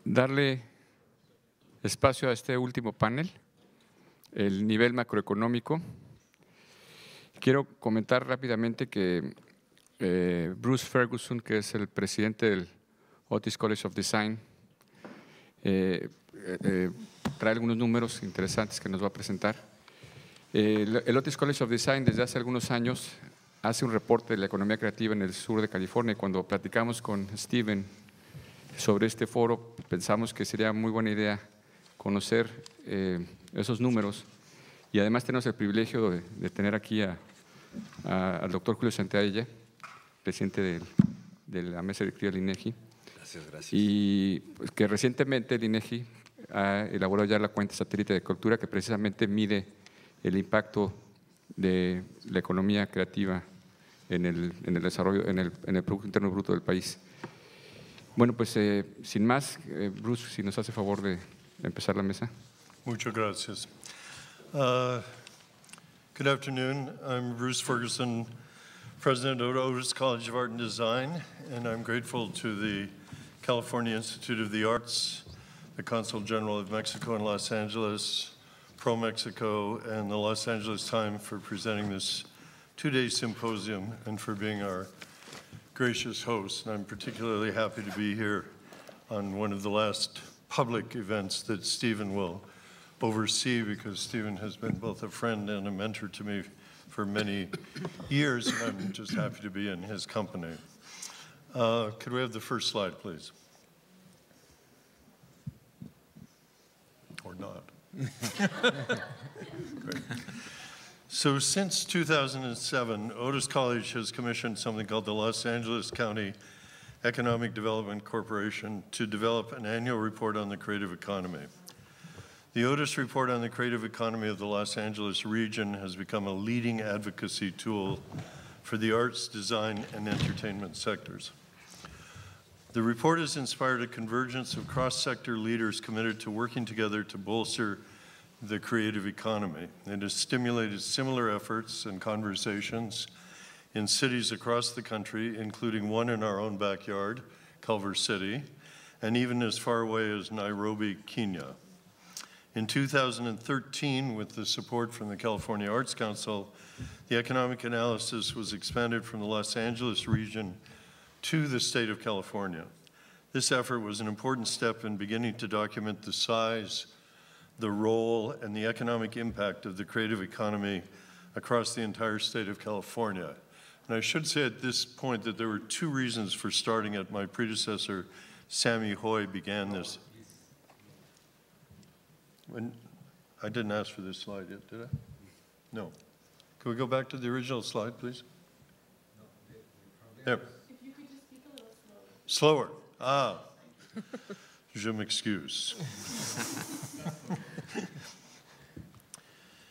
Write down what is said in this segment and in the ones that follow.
darle espacio a este último panel, el nivel macroeconómico. Quiero comentar rápidamente que Bruce Ferguson, que es el presidente del Otis College of Design, trae algunos números interesantes que nos va a presentar. El Otis College of Design desde hace algunos años hace un reporte de la economía creativa en el sur de California. Cuando platicamos con Steven sobre este foro, pensamos que sería muy buena idea conocer esos números, y además tenemos el privilegio de tener aquí al doctor Julio Santaella, presidente de la mesa directiva del INEGI. Gracias. Y pues, que recientemente el INEGI ha elaborado ya la cuenta satélite de cultura, que precisamente mide el impacto de la economía creativa en el desarrollo, en el Producto Interno Bruto del país. Bueno, pues sin más, Bruce, si nos hace favor de empezar la mesa. Muchas gracias. Good afternoon. I'm Bruce Ferguson, President of Otis College of Art and Design, and I'm grateful to the California Institute of the Arts, the Consul General of Mexico in Los Angeles, ProMéxico, and the Los Angeles Times for presenting this two-day symposium and for being our gracious host. And I'm particularly happy to be here on one of the last public events that Stephen will oversee, because Stephen has been both a friend and a mentor to me for many years, and I'm just happy to be in his company. Could we have the first slide, please? Or not? Great. So since 2007, Otis College has commissioned something called the Los Angeles County Economic Development Corporation to develop an annual report on the creative economy. The Otis Report on the Creative Economy of the Los Angeles region has become a leading advocacy tool for the arts, design, and entertainment sectors. The report has inspired a convergence of cross-sector leaders committed to working together to bolster the creative economy. It has stimulated similar efforts and conversations in cities across the country, including one in our own backyard, Culver City, and even as far away as Nairobi, Kenya. In 2013, with the support from the California Arts Council, the economic analysis was expanded from the Los Angeles region to the state of California. This effort was an important step in beginning to document the size, the role, and the economic impact of the creative economy across the entire state of California. And I should say at this point that there were two reasons for starting it. My predecessor, Sammy Hoy, began this. I didn't ask for this slide yet, did I? No. Can we go back to the original slide, please? There. If you could just speak a little slower. Slower. Ah. Je m'excuse.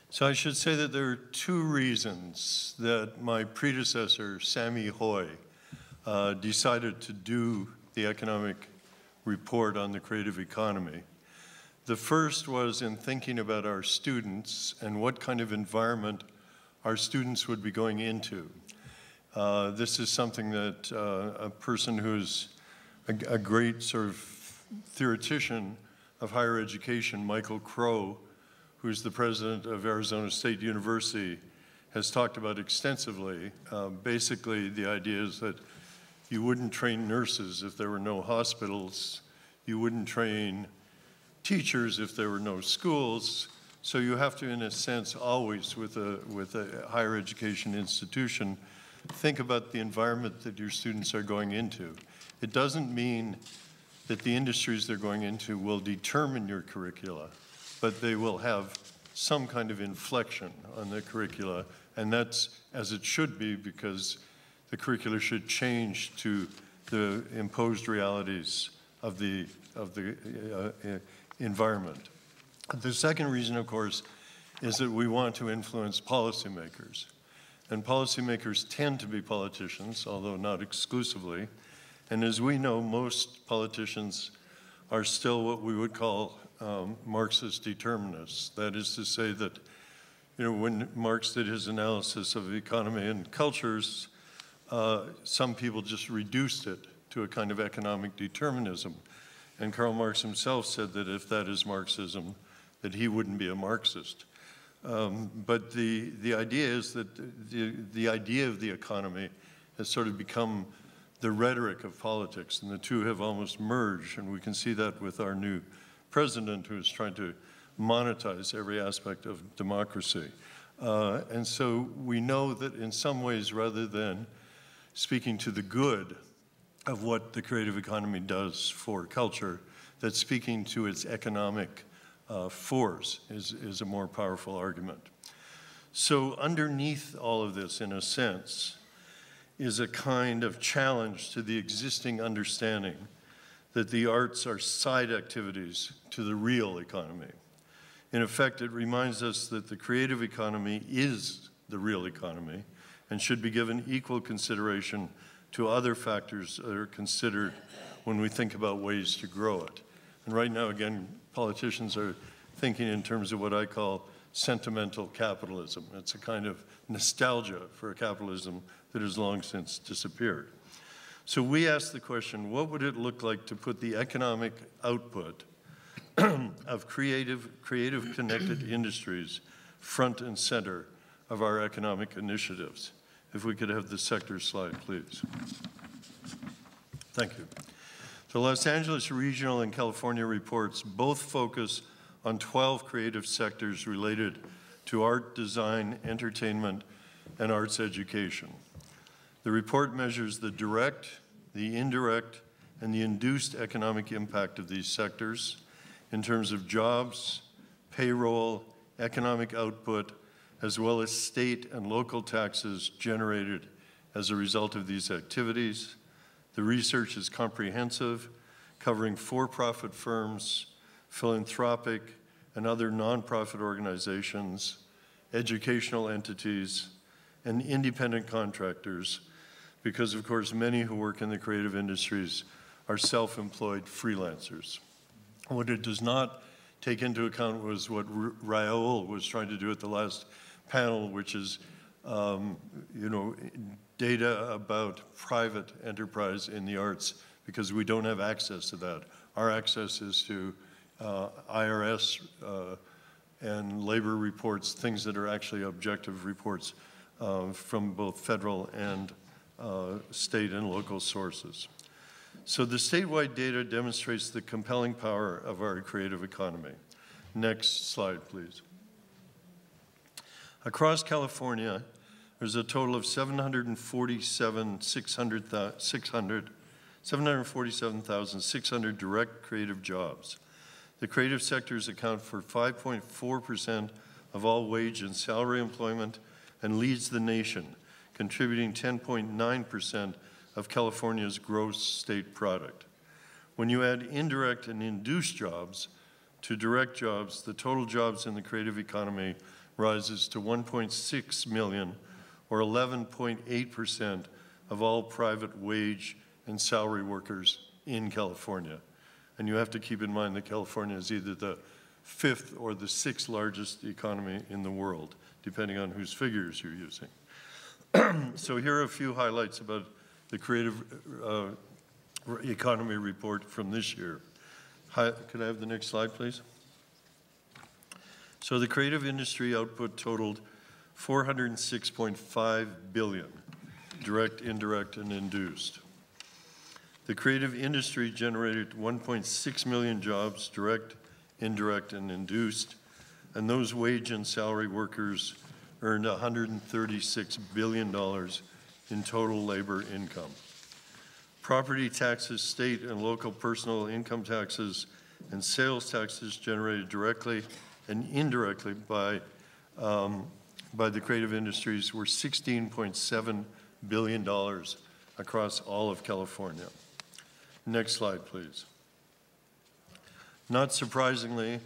So I should say that there are two reasons that my predecessor, Sammy Hoy, decided to do the economic report on the creative economy. The first was in thinking about our students and what kind of environment our students would be going into. This is something that a person who's a great sort of theoretician of higher education, Michael Crow, who's the president of Arizona State University, has talked about extensively. Basically, the idea is that you wouldn't train nurses if there were no hospitals. You wouldn't train teachers if there were no schools. So you have to, in a sense, always with a higher education institution, think about the environment that your students are going into. It doesn't mean that the industries they're going into will determine your curricula, but they will have some kind of inflection on the curricula, and that's as it should be, because the curricula should change to the imposed realities of the environment. The second reason, of course, is that we want to influence policymakers. And policymakers tend to be politicians, although not exclusively. And as we know, most politicians are still what we would call Marxist determinists. That is to say that, you know, when Marx did his analysis of the economy and cultures, some people just reduced it to a kind of economic determinism. And Karl Marx himself said that if that is Marxism, that he wouldn't be a Marxist. But the idea is that the idea of the economy has sort of become the rhetoric of politics, and the two have almost merged, and we can see that with our new president who is trying to monetize every aspect of democracy. And so we know that in some ways, rather than speaking to the good of what the creative economy does for culture, that speaking to its economic force is a more powerful argument. So underneath all of this, in a sense, is a kind of challenge to the existing understanding that the arts are side activities to the real economy. In effect, it reminds us that the creative economy is the real economy and should be given equal consideration to other factors that are considered when we think about ways to grow it. And right now, again, politicians are thinking in terms of what I call sentimental capitalism. It's a kind of nostalgia for a capitalism that has long since disappeared. So we asked the question, what would it look like to put the economic output of creative connected industries front and center of our economic initiatives? If we could have the sector slide, please. Thank you. The Los Angeles Regional and California reports both focus on 12 creative sectors related to art, design, entertainment, and arts education. The report measures the direct, the indirect, and the induced economic impact of these sectors in terms of jobs, payroll, economic output, as well as state and local taxes generated as a result of these activities. The research is comprehensive, covering for-profit firms, philanthropic and other nonprofit organizations, educational entities, and independent contractors, because of course many who work in the creative industries are self-employed freelancers. What it does not take into account was what Rafael was trying to do at the last panel, which is data about private enterprise in the arts, because we don't have access to that. Our access is to IRS and labor reports, things that are actually objective reports from both federal and state and local sources. So the statewide data demonstrates the compelling power of our creative economy. Next slide, please. Across California, there's a total of 747,600 direct creative jobs. The creative sectors account for 5.4% of all wage and salary employment and leads the nation, contributing 10.9% of California's gross state product. When you add indirect and induced jobs to direct jobs, the total jobs in the creative economy rises to 1.6 million, or 11.8% of all private wage and salary workers in California. And you have to keep in mind that California is either the 5th or the 6th largest economy in the world, depending on whose figures you're using. So here are a few highlights about the creative economy report from this year. Could I have the next slide, please? So the creative industry output totaled 406.5 billion, direct, indirect, and induced. The creative industry generated 1.6 million jobs, direct, indirect, and induced, and those wage and salary workers earned $136 billion in total labor income. Property taxes, state and local personal income taxes, and sales taxes generated directly and indirectly by the creative industries were $16.7 billion across all of California. Next slide, please. Not surprisingly,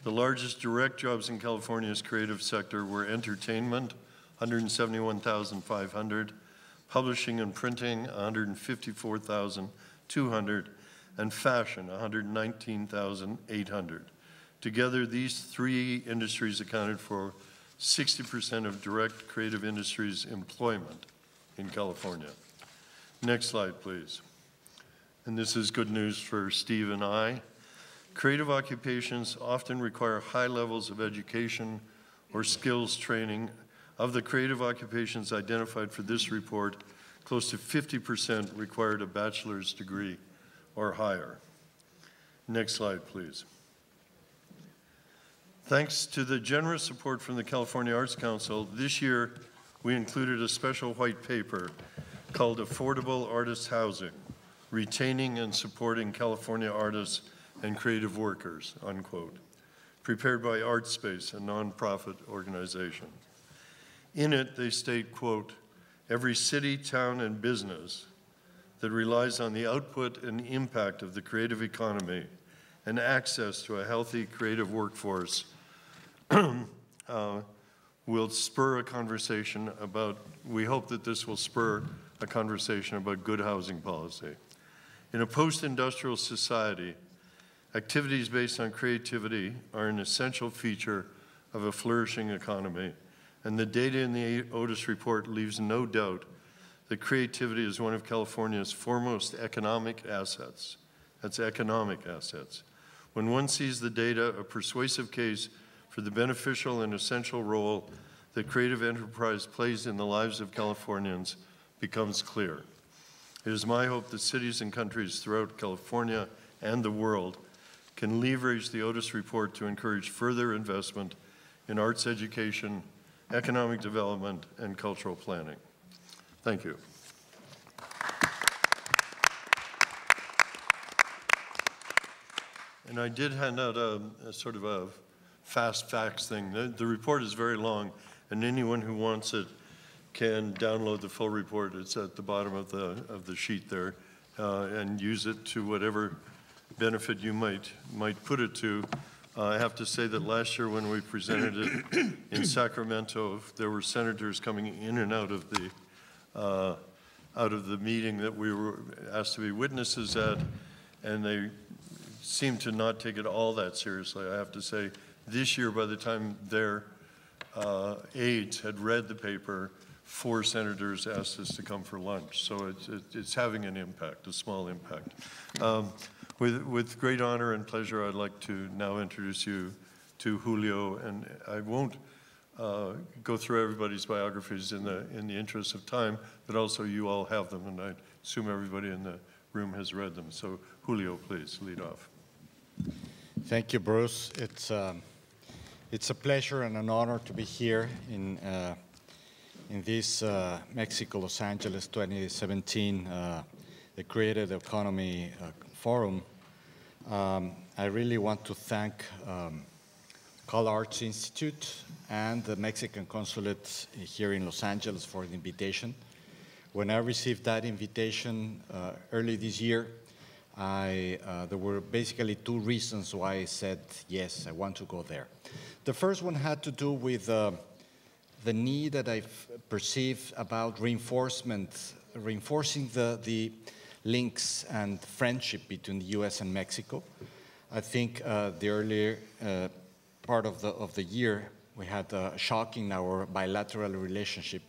the largest direct jobs in California's creative sector were entertainment, 171,500, publishing and printing, 154,200, and fashion, 119,800. Together, these three industries accounted for 60% of direct creative industries employment in California. Next slide, please. and this is good news for Steve and I. Creative occupations often require high levels of education or skills training. Of the creative occupations identified for this report, close to 50% required a bachelor's degree or higher. Next slide, please. Thanks to the generous support from the California Arts Council, this year we included a special white paper called Affordable Artist Housing, Retaining and Supporting California Artists and Creative Workers, unquote, prepared by ArtSpace, a nonprofit organization. In it, they state, quote, every city, town, and business that relies on the output and impact of the creative economy and access to a healthy creative workforce will spur a conversation about, we hope that this will spur a conversation about good housing policy. In a post-industrial society, activities based on creativity are an essential feature of a flourishing economy, and the data in the Otis report leaves no doubt that creativity is one of California's foremost economic assets. That's economic assets. When one sees the data, a persuasive case for the beneficial and essential role that creative enterprise plays in the lives of Californians becomes clear. It is my hope that cities and countries throughout California and the world can leverage the Otis report to encourage further investment in arts education, economic development, and cultural planning. Thank you. And I did hand out a sort of a fast facts thing. The report is very long, and anyone who wants it can download the full report. It's at the bottom of the sheet there, and use it to whatever benefit you might put it to. I have to say that last year when we presented it in Sacramento, there were senators coming in and out of the meeting that we were asked to be witnesses at, and they seemed to not take it all that seriously. I have to say, this year, by the time their aides had read the paper, 4 senators asked us to come for lunch. So it's having an impact, a small impact. With great honor and pleasure, I'd like to now introduce you to Julio, and I won't go through everybody's biographies in the interest of time, but also you all have them, and I assume everybody in the room has read them. So Julio, please lead off. Thank you, Bruce. It's a pleasure and an honor to be here in this Mexico, Los Angeles 2017, the Creative Economy Forum. I really want to thank Cal Arts Institute and the Mexican Consulate here in Los Angeles for the invitation. When I received that invitation early this year, there were basically 2 reasons why I said, yes, I want to go there. The first one had to do with the need that I perceive about reinforcing the links and friendship between the U.S. and Mexico. I think the earlier part of the year, we had a shock in our bilateral relationship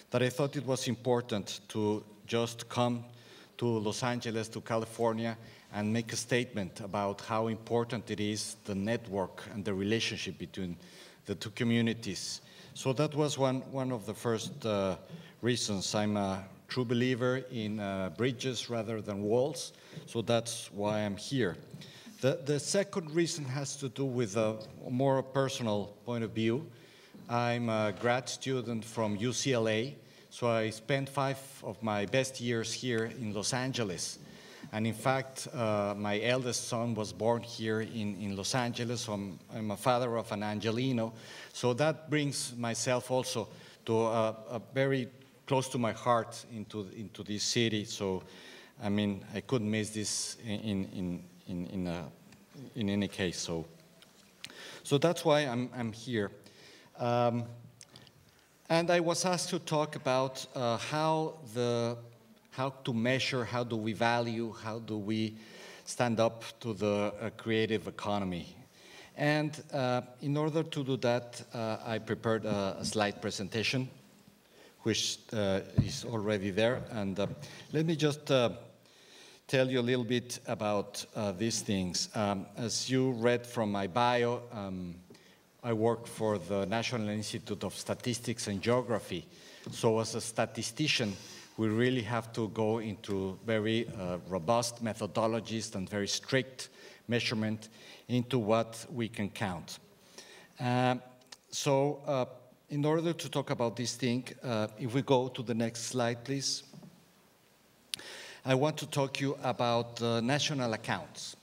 that I thought it was important to just come to Los Angeles, to California, and make a statement about how important it is, the network and the relationship between the 2 communities. So that was one of the first reasons. I'm a true believer in bridges rather than walls, so that's why I'm here. The second reason has to do with a more personal point of view. I'm a grad student from UCLA, so I spent 5 of my best years here in Los Angeles. And in fact, my eldest son was born here in Los Angeles, so I'm a father of an Angelino. So that brings myself also to a very close to my heart into this city. So, I mean, I couldn't miss this in any case. So that's why I'm here. And I was asked to talk about how to measure, how do we value, how do we stand up to the creative economy. And in order to do that, I prepared a slide presentation, which is already there. And let me just tell you a little bit about these things. As you read from my bio, I work for the National Institute of Statistics and Geography. So as a statistician, we really have to go into very robust methodologies and very strict measurement into what we can count. In order to talk about this thing, if we go to the next slide, please. I want to talk to you about the national accounts.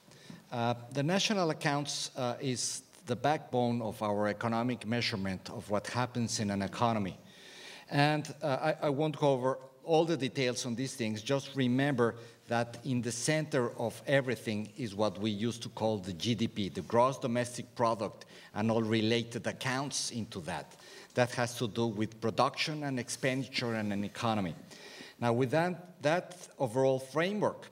The national accounts is the backbone of our economic measurement of what happens in an economy. And I won't go over all the details on these things. Just remember that in the center of everything is what we used to call the GDP, the gross domestic product, and all related accounts into that. That has to do with production and expenditure and an economy. Now, with that overall framework,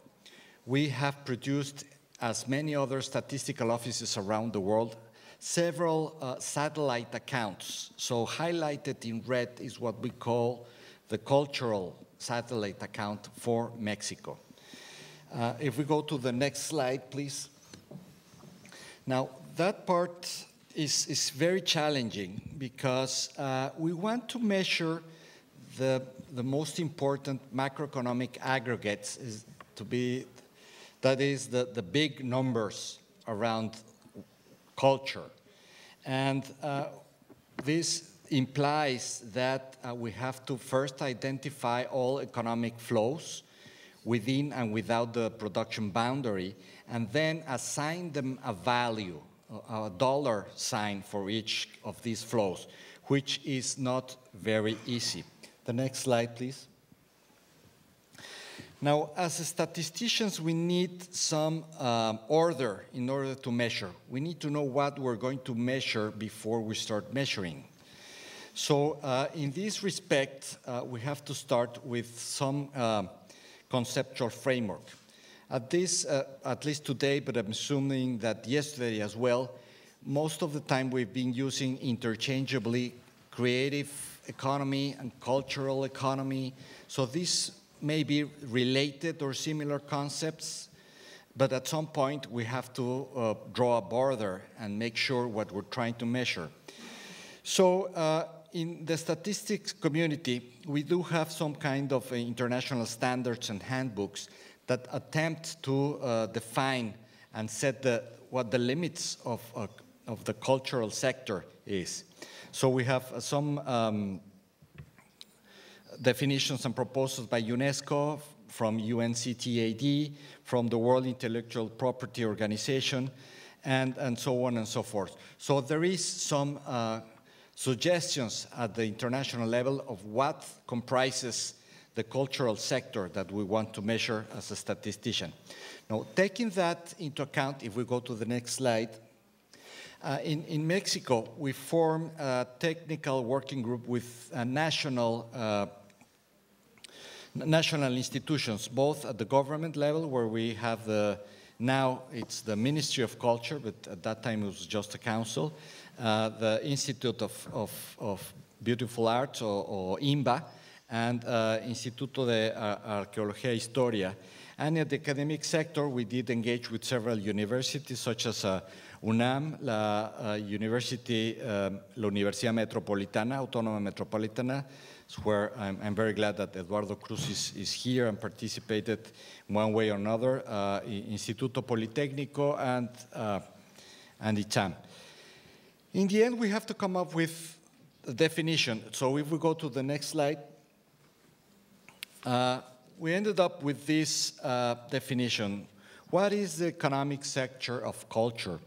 we have produced, as many other statistical offices around the world, several satellite accounts. So highlighted in red is what we call the cultural satellite account for Mexico. If we go to the next slide, please. Now, that part is very challenging because we want to measure the most important macroeconomic aggregates that is the big numbers around culture. And this implies that we have to first identify all economic flows within and without the production boundary, and then assign them a value, a dollar sign for each of these flows, which is not very easy. The next slide, please. Now, as statisticians, we need some order in order to measure. We need to know what we're going to measure before we start measuring. So in this respect, we have to start with some conceptual framework. At least today, but I'm assuming that yesterday as well, most of the time we've been using interchangeably creative economy and cultural economy. So these may be related or similar concepts, but at some point we have to draw a border and make sure what we're trying to measure. So in the statistics community, we do have some kind of international standards and handbooks that attempt to define and set what the limits of the cultural sector is. So we have some definitions and proposals by UNESCO, from UNCTAD, from the World Intellectual Property Organization, and so on and so forth. So there is some suggestions at the international level of what comprises the cultural sector that we want to measure as a statistician. Now, taking that into account, if we go to the next slide, in Mexico, we form a technical working group with national institutions, both at the government level, where we have now it's the Ministry of Culture, but at that time it was just a council, the Institute of Beautiful Arts, or INBA, and Instituto de Arqueología y Historia. And in the academic sector, we did engage with several universities, such as UNAM, la Universidad Metropolitana, Autónoma Metropolitana, where I'm very glad that Eduardo Cruz is here and participated one way or another, Instituto Politécnico, and ICHAM. In the end, we have to come up with a definition. So if we go to the next slide, we ended up with this definition. What is the economic sector of culture?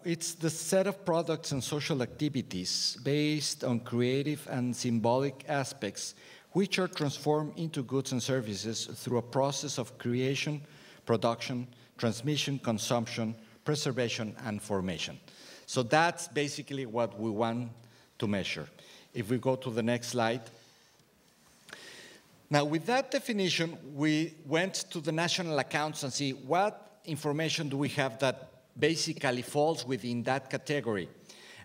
It's the set of products and social activities based on creative and symbolic aspects which are transformed into goods and services through a process of creation, production, transmission, consumption, preservation, and formation. So that's basically what we want to measure. If we go to the next slide. Now, with that definition, we went to the national accounts and see what information do we have that basically falls within that category.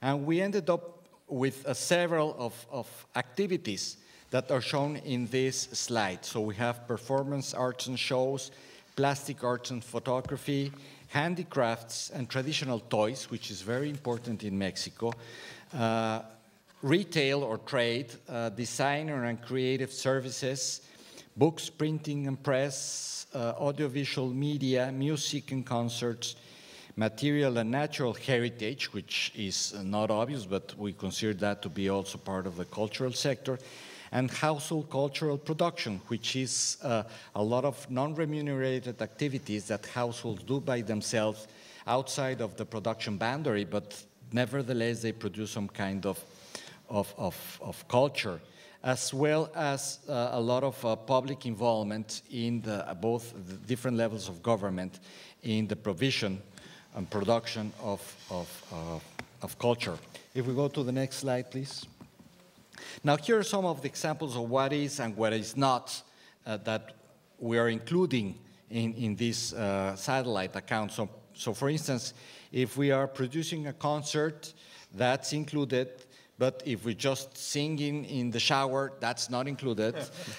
And we ended up with several of activities that are shown in this slide. So we have performance, arts and shows, plastic arts and photography, handicrafts and traditional toys, which is very important in Mexico, retail or trade, designer and creative services, books, printing and press, audiovisual media, music and concerts, material and natural heritage, which is not obvious, but we consider that to be also part of the cultural sector, and household cultural production, which is a lot of non-remunerated activities that households do by themselves outside of the production boundary, but nevertheless they produce some kind of culture, as well as a lot of public involvement in both the different levels of government in the provision and production of culture. If we go to the next slide, please. Now, here are some of the examples of what is and what is not that we are including in this satellite account. So, for instance, if we are producing a concert, that's included. But if we just singing in the shower, that's not included.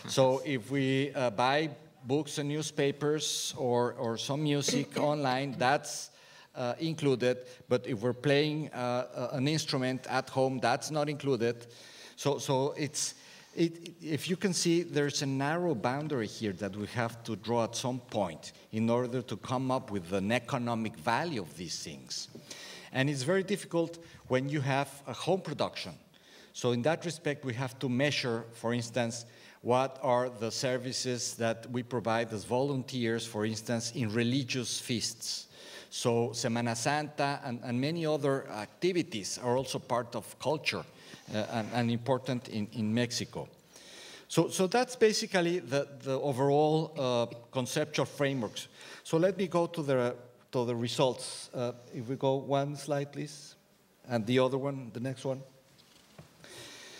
So if we buy books and newspapers or some music online, that's included. But if we're playing an instrument at home, that's not included. So if you can see, there's a narrow boundary here that we have to draw at some point in order to come up with an economic value of these things. And it's very difficult when you have a home production. So in that respect, we have to measure, for instance, what are the services that we provide as volunteers, for instance, in religious feasts. So Semana Santa and many other activities are also part of culture and important in Mexico. So that's basically the overall conceptual frameworks. So let me go to the results. If we go one slide, please, and the other one, the next one.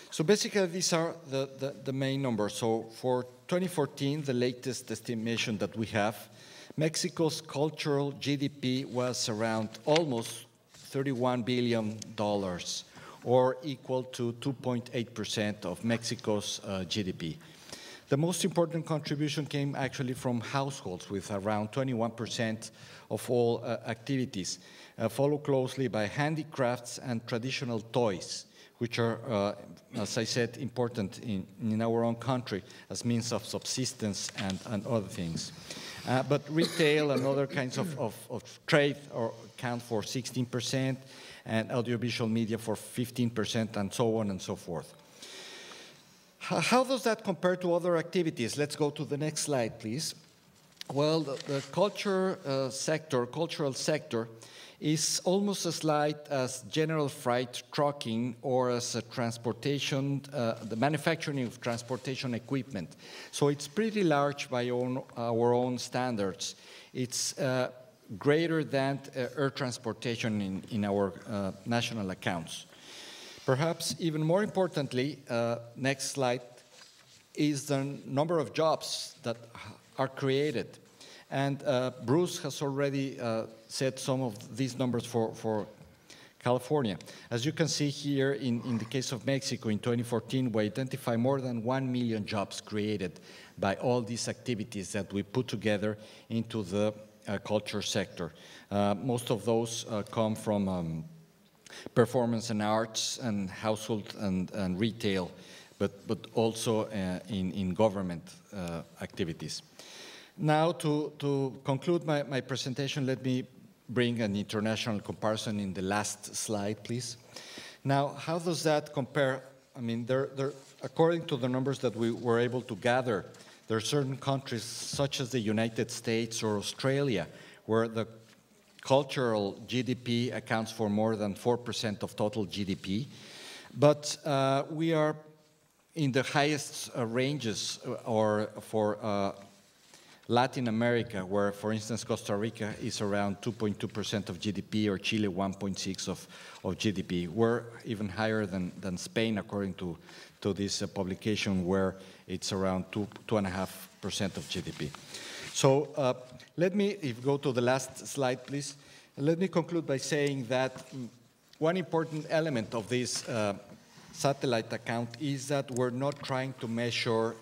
So basically, these are the main numbers. So for 2014, the latest estimation that we have, Mexico's cultural GDP was around almost $31 billion, or equal to 2.8% of Mexico's GDP. The most important contribution came actually from households, with around 21% of all activities, followed closely by handicrafts and traditional toys, which are, as I said, important in our own country as means of subsistence and other things. But retail and other kinds of trade account for 16%, and audiovisual media for 15%, and so on and so forth. How does that compare to other activities? Let's go to the next slide, please. Well, the cultural sector is almost as light as general freight trucking or as a transportation, the manufacturing of transportation equipment. So it's pretty large by our own standards. It's greater than air transportation in our national accounts. Perhaps even more importantly, next slide, is the number of jobs that are created. And Bruce has already said some of these numbers for California. As you can see here, in the case of Mexico, in 2014, we identify more than 1 million jobs created by all these activities that we put together into the culture sector. Most of those come from performance and arts and household and retail, but also in government activities. Now, to conclude my presentation, let me bring an international comparison in the last slide, please. Now, how does that compare? I mean, according to the numbers that we were able to gather, there are certain countries, such as the United States or Australia, where the cultural GDP accounts for more than 4% of total GDP. But we are in the highest ranges for Latin America, where, for instance, Costa Rica is around 2.2% of GDP, or Chile 1.6% of GDP. We're even higher than Spain, according to this publication, where it's around 2.5% of GDP. So let me, if you go to the last slide, please, let me conclude by saying that one important element of this satellite account is that we're not trying to measure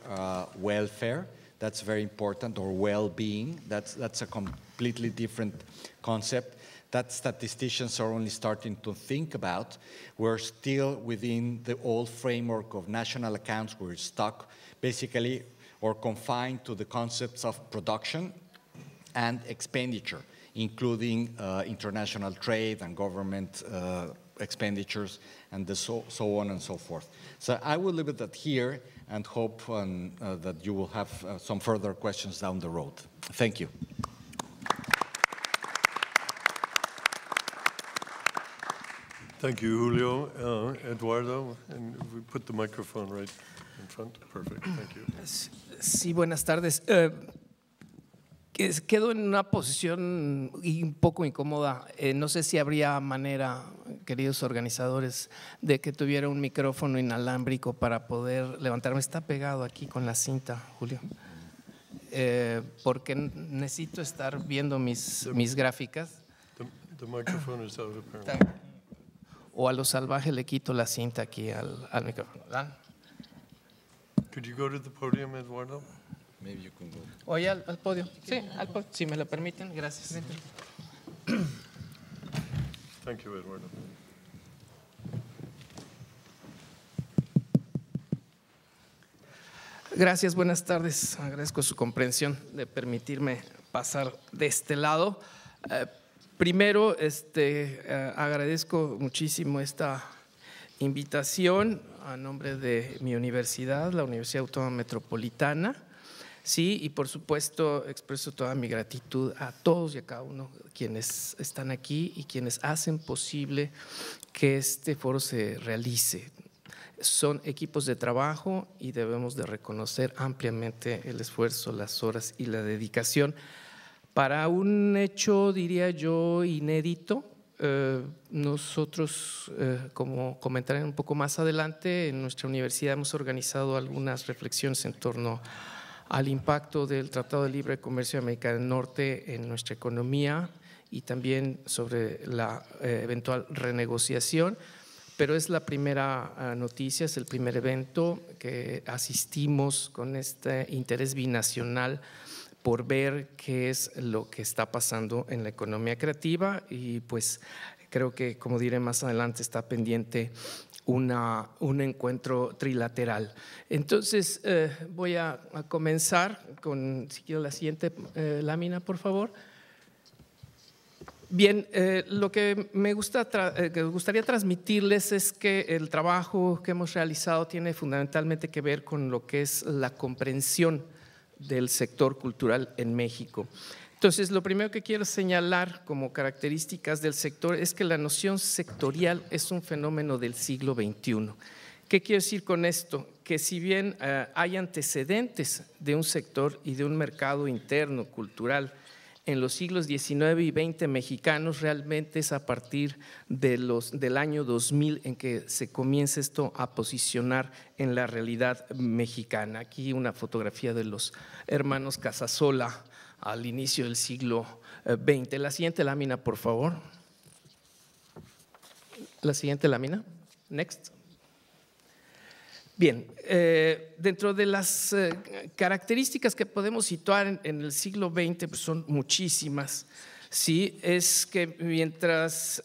welfare. That's very important, or well-being. That's a completely different concept that statisticians are only starting to think about. We're still within the old framework of national accounts. We're stuck basically or confined to the concepts of production and expenditure, including international trade and government expenditures and so on and so forth. So I will leave it at here and hope that you will have some further questions down the road. Thank you. Thank you, Julio. Eduardo, and we put the microphone right in front. Perfect, thank you. Sí, buenas tardes. Quedo en una posición un poco incómoda. No sé si habría manera, queridos organizadores, de que tuviera un micrófono inalámbrico para poder levantarme. Está pegado aquí con la cinta, Julio. Porque necesito estar viendo mis gráficas. The microphone is out apparently. O a lo salvaje le quito la cinta aquí al micrófono. ¿Verdad? Could you go to the podium, Eduardo? Maybe you can go. Oye, al podio. Sí, al podio, si me lo permiten. Gracias. Thank you, Eduardo. Gracias, buenas tardes. Agradezco su comprensión de permitirme pasar de este lado. Primero, agradezco muchísimo esta invitación a nombre de mi universidad, la Universidad Autónoma Metropolitana. Sí, y por supuesto expreso toda mi gratitud a todos y a cada uno de quienes están aquí y quienes hacen posible que este foro se realice. Son equipos de trabajo y debemos de reconocer ampliamente el esfuerzo, las horas y la dedicación para un hecho, diría yo, inédito. Nosotros, como comentaré un poco más adelante, en nuestra universidad hemos organizado algunas reflexiones en torno al impacto del Tratado de Libre Comercio de América del Norte en nuestra economía y también sobre la eventual renegociación. Pero es la primera noticia, es el primer evento que asistimos con este interés binacional por ver qué es lo que está pasando en la economía creativa y pues creo que, como diré más adelante, está pendiente un encuentro trilateral. Entonces voy a comenzar con, si quiero, la siguiente lámina, por favor. Bien, lo que me gustaría transmitirles es que el trabajo que hemos realizado tiene fundamentalmente que ver con lo que es la comprensión del sector cultural en México. Entonces, lo primero que quiero señalar como características del sector es que la noción sectorial es un fenómeno del siglo XXI. ¿Qué quiero decir con esto? Que si bien hay antecedentes de un sector y de un mercado interno cultural en los siglos XIX y XX mexicanos, realmente es a partir del año 2000 en que se comienza esto a posicionar en la realidad mexicana. Aquí una fotografía de los hermanos Casasola al inicio del siglo XX. La siguiente lámina, por favor. La siguiente lámina. Next. Bien, dentro de las características que podemos situar en el siglo XX, pues son muchísimas. Sí, es que mientras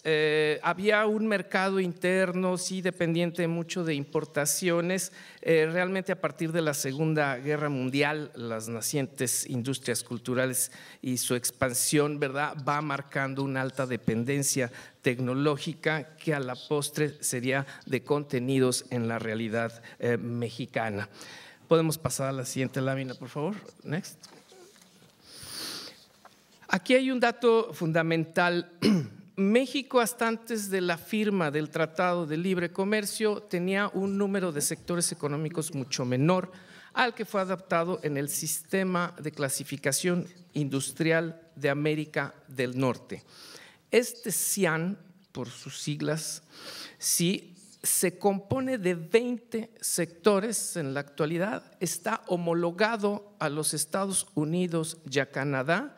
había un mercado interno, sí, dependiente mucho de importaciones, realmente a partir de la Segunda Guerra Mundial, las nacientes industrias culturales y su expansión, ¿verdad?, va marcando una alta dependencia tecnológica que a la postre sería de contenidos en la realidad mexicana. Podemos pasar a la siguiente lámina, por favor. Next. Aquí hay un dato fundamental. México, hasta antes de la firma del Tratado de Libre Comercio, tenía un número de sectores económicos mucho menor al que fue adaptado en el Sistema de Clasificación Industrial de América del Norte. Este CIAN, por sus siglas, sí, se compone de 20 sectores en la actualidad, está homologado a los Estados Unidos y a Canadá,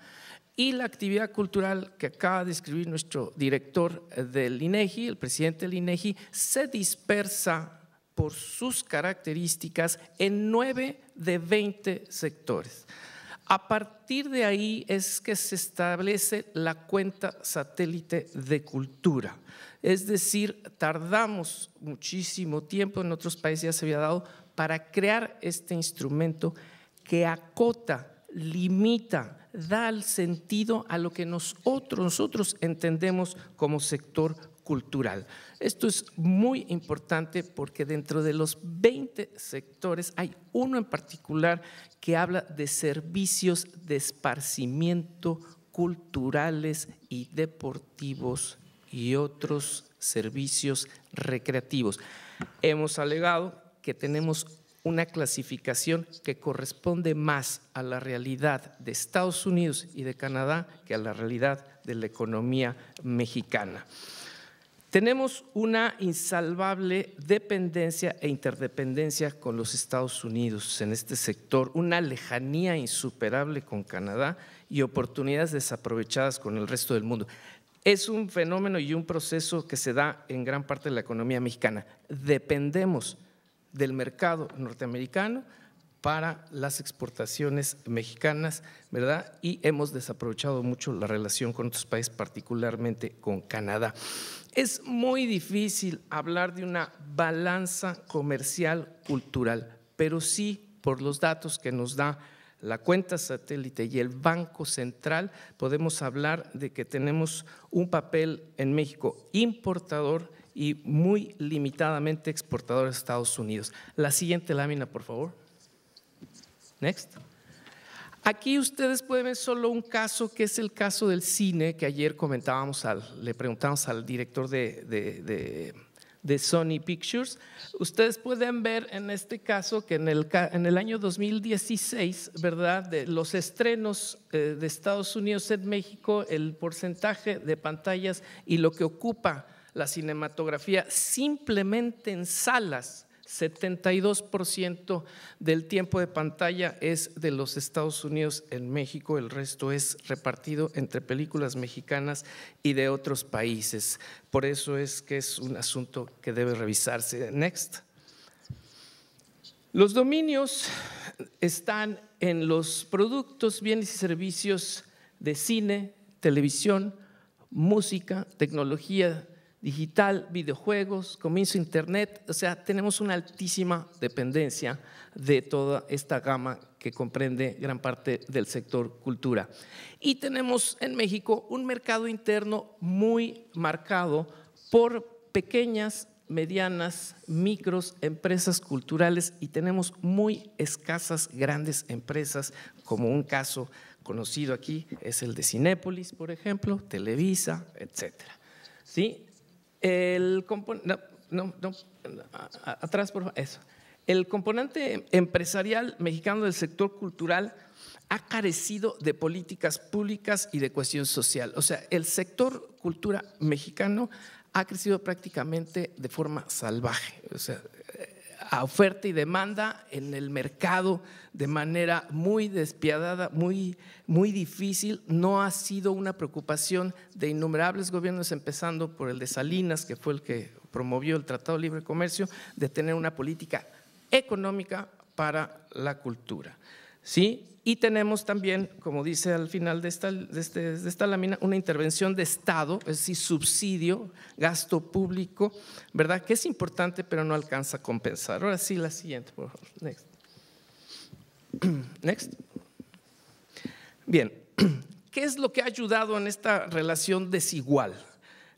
y la actividad cultural que acaba de describir nuestro director del INEGI, el presidente del INEGI, se dispersa por sus características en 9 de 20 sectores. A partir de ahí es que se establece la cuenta satélite de cultura. Es decir, tardamos muchísimo tiempo, en otros países ya se había dado, para crear este instrumento que acota, limita, da el sentido a lo que nosotros entendemos como sector cultural. Esto es muy importante porque dentro de los 20 sectores hay uno en particular que habla de servicios de esparcimiento culturales y deportivos y otros servicios recreativos. Hemos alegado que tenemos una clasificación que corresponde más a la realidad de Estados Unidos y de Canadá que a la realidad de la economía mexicana. Tenemos una insalvable dependencia e interdependencia con los Estados Unidos en este sector, una lejanía insuperable con Canadá y oportunidades desaprovechadas con el resto del mundo. Es un fenómeno y un proceso que se da en gran parte de la economía mexicana. Dependemos del mercado norteamericano para las exportaciones mexicanas, ¿verdad? Y hemos desaprovechado mucho la relación con otros países, particularmente con Canadá. Es muy difícil hablar de una balanza comercial cultural, pero sí por los datos que nos da la cuenta satélite y el Banco Central podemos hablar de que tenemos un papel en México importador y muy limitadamente exportador a Estados Unidos. La siguiente lámina, por favor. Next. Aquí ustedes pueden ver solo un caso, que es el caso del cine, que ayer comentábamos, le preguntamos al director de Sony Pictures. Ustedes pueden ver en este caso que en el año 2016, ¿verdad?, de los estrenos de Estados Unidos en México, el porcentaje de pantallas y lo que ocupa la cinematografía simplemente en salas, 72% del tiempo de pantalla es de los Estados Unidos en México, el resto es repartido entre películas mexicanas y de otros países. Por eso es que es un asunto que debe revisarse. Next. Los dominios están en los productos, bienes y servicios de cine, televisión, música, tecnología digital, videojuegos, comienzo internet, o sea, tenemos una altísima dependencia de toda esta gama que comprende gran parte del sector cultura. Y tenemos en México un mercado interno muy marcado por pequeñas, medianas, micros empresas culturales y tenemos muy escasas grandes empresas, como un caso conocido aquí es el de Cinépolis, por ejemplo, Televisa, etcétera. ¿Sí? Atrás, por favor, eso. El componente empresarial mexicano del sector cultural ha carecido de políticas públicas y de cohesión social. O sea, el sector cultura mexicano ha crecido prácticamente de forma salvaje, o sea, a oferta y demanda en el mercado de manera muy despiadada, muy difícil. No ha sido una preocupación de innumerables gobiernos, empezando por el de Salinas, que fue el que promovió el Tratado de Libre Comercio, de tener una política económica para la cultura. ¿Sí? Y tenemos también, como dice al final de esta lámina, una intervención de Estado, es decir, subsidio, gasto público, ¿verdad?, que es importante, pero no alcanza a compensar. Ahora sí, la siguiente, por favor. Next. Next. Bien, ¿qué es lo que ha ayudado en esta relación desigual?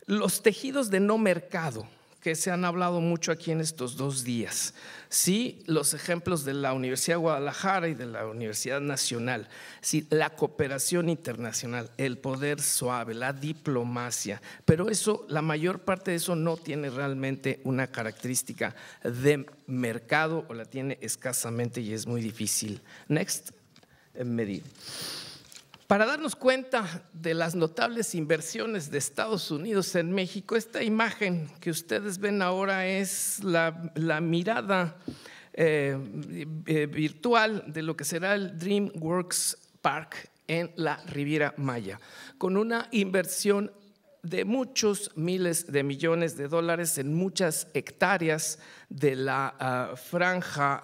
Los tejidos de no mercado, que se han hablado mucho aquí en estos 2 días. Sí, los ejemplos de la Universidad de Guadalajara y de la Universidad Nacional, sí, la cooperación internacional, el poder suave, la diplomacia, pero eso, la mayor parte de eso no tiene realmente una característica de mercado o la tiene escasamente y es muy difícil. Next, medir. Para darnos cuenta de las notables inversiones de Estados Unidos en México, esta imagen que ustedes ven ahora es la mirada virtual de lo que será el DreamWorks Park en la Riviera Maya, con una inversión de muchos miles de millones de dólares en muchas hectáreas de la franja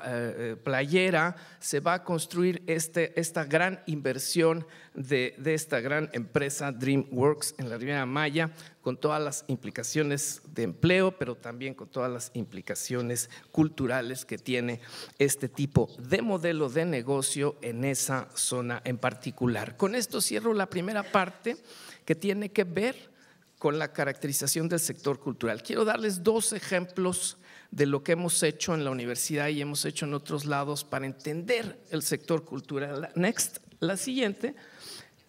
playera. Se va a construir esta gran inversión de esta gran empresa DreamWorks en la Riviera Maya, con todas las implicaciones de empleo, pero también con todas las implicaciones culturales que tiene este tipo de modelo de negocio en esa zona en particular. Con esto cierro la primera parte, que tiene que ver con la caracterización del sector cultural. Quiero darles dos ejemplos de lo que hemos hecho en la universidad y hemos hecho en otros lados para entender el sector cultural. Next, la siguiente,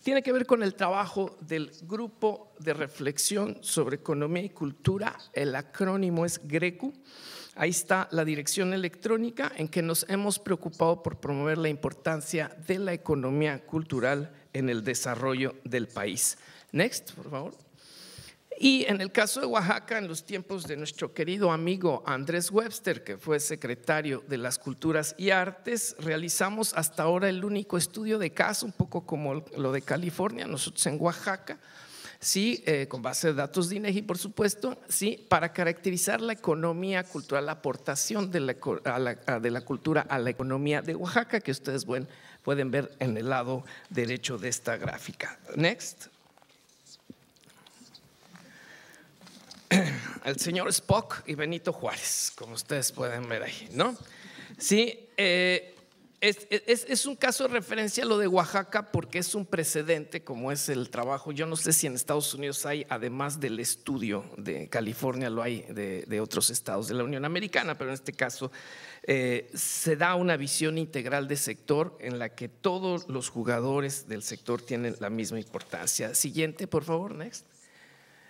tiene que ver con el trabajo del Grupo de Reflexión sobre Economía y Cultura. El acrónimo es GRECU. Ahí está la dirección electrónica en que nos hemos preocupado por promover la importancia de la economía cultural en el desarrollo del país. Next, por favor. Y en el caso de Oaxaca, en los tiempos de nuestro querido amigo Andrés Webster, que fue secretario de las Culturas y Artes, realizamos hasta ahora el único estudio de caso, un poco como lo de California, nosotros en Oaxaca, sí, con base de datos de INEGI, por supuesto, sí, para caracterizar la economía cultural, la aportación de la cultura a la economía de Oaxaca, que ustedes pueden ver en el lado derecho de esta gráfica. Next. El señor Spock y Benito Juárez, como ustedes pueden ver ahí, ¿no? Sí, es un caso de referencia lo de Oaxaca porque es un precedente, como es el trabajo. Yo no sé si en Estados Unidos hay, además del estudio de California, lo hay de otros estados de la Unión Americana, pero en este caso se da una visión integral de sector en la que todos los jugadores del sector tienen la misma importancia. Siguiente, por favor, next.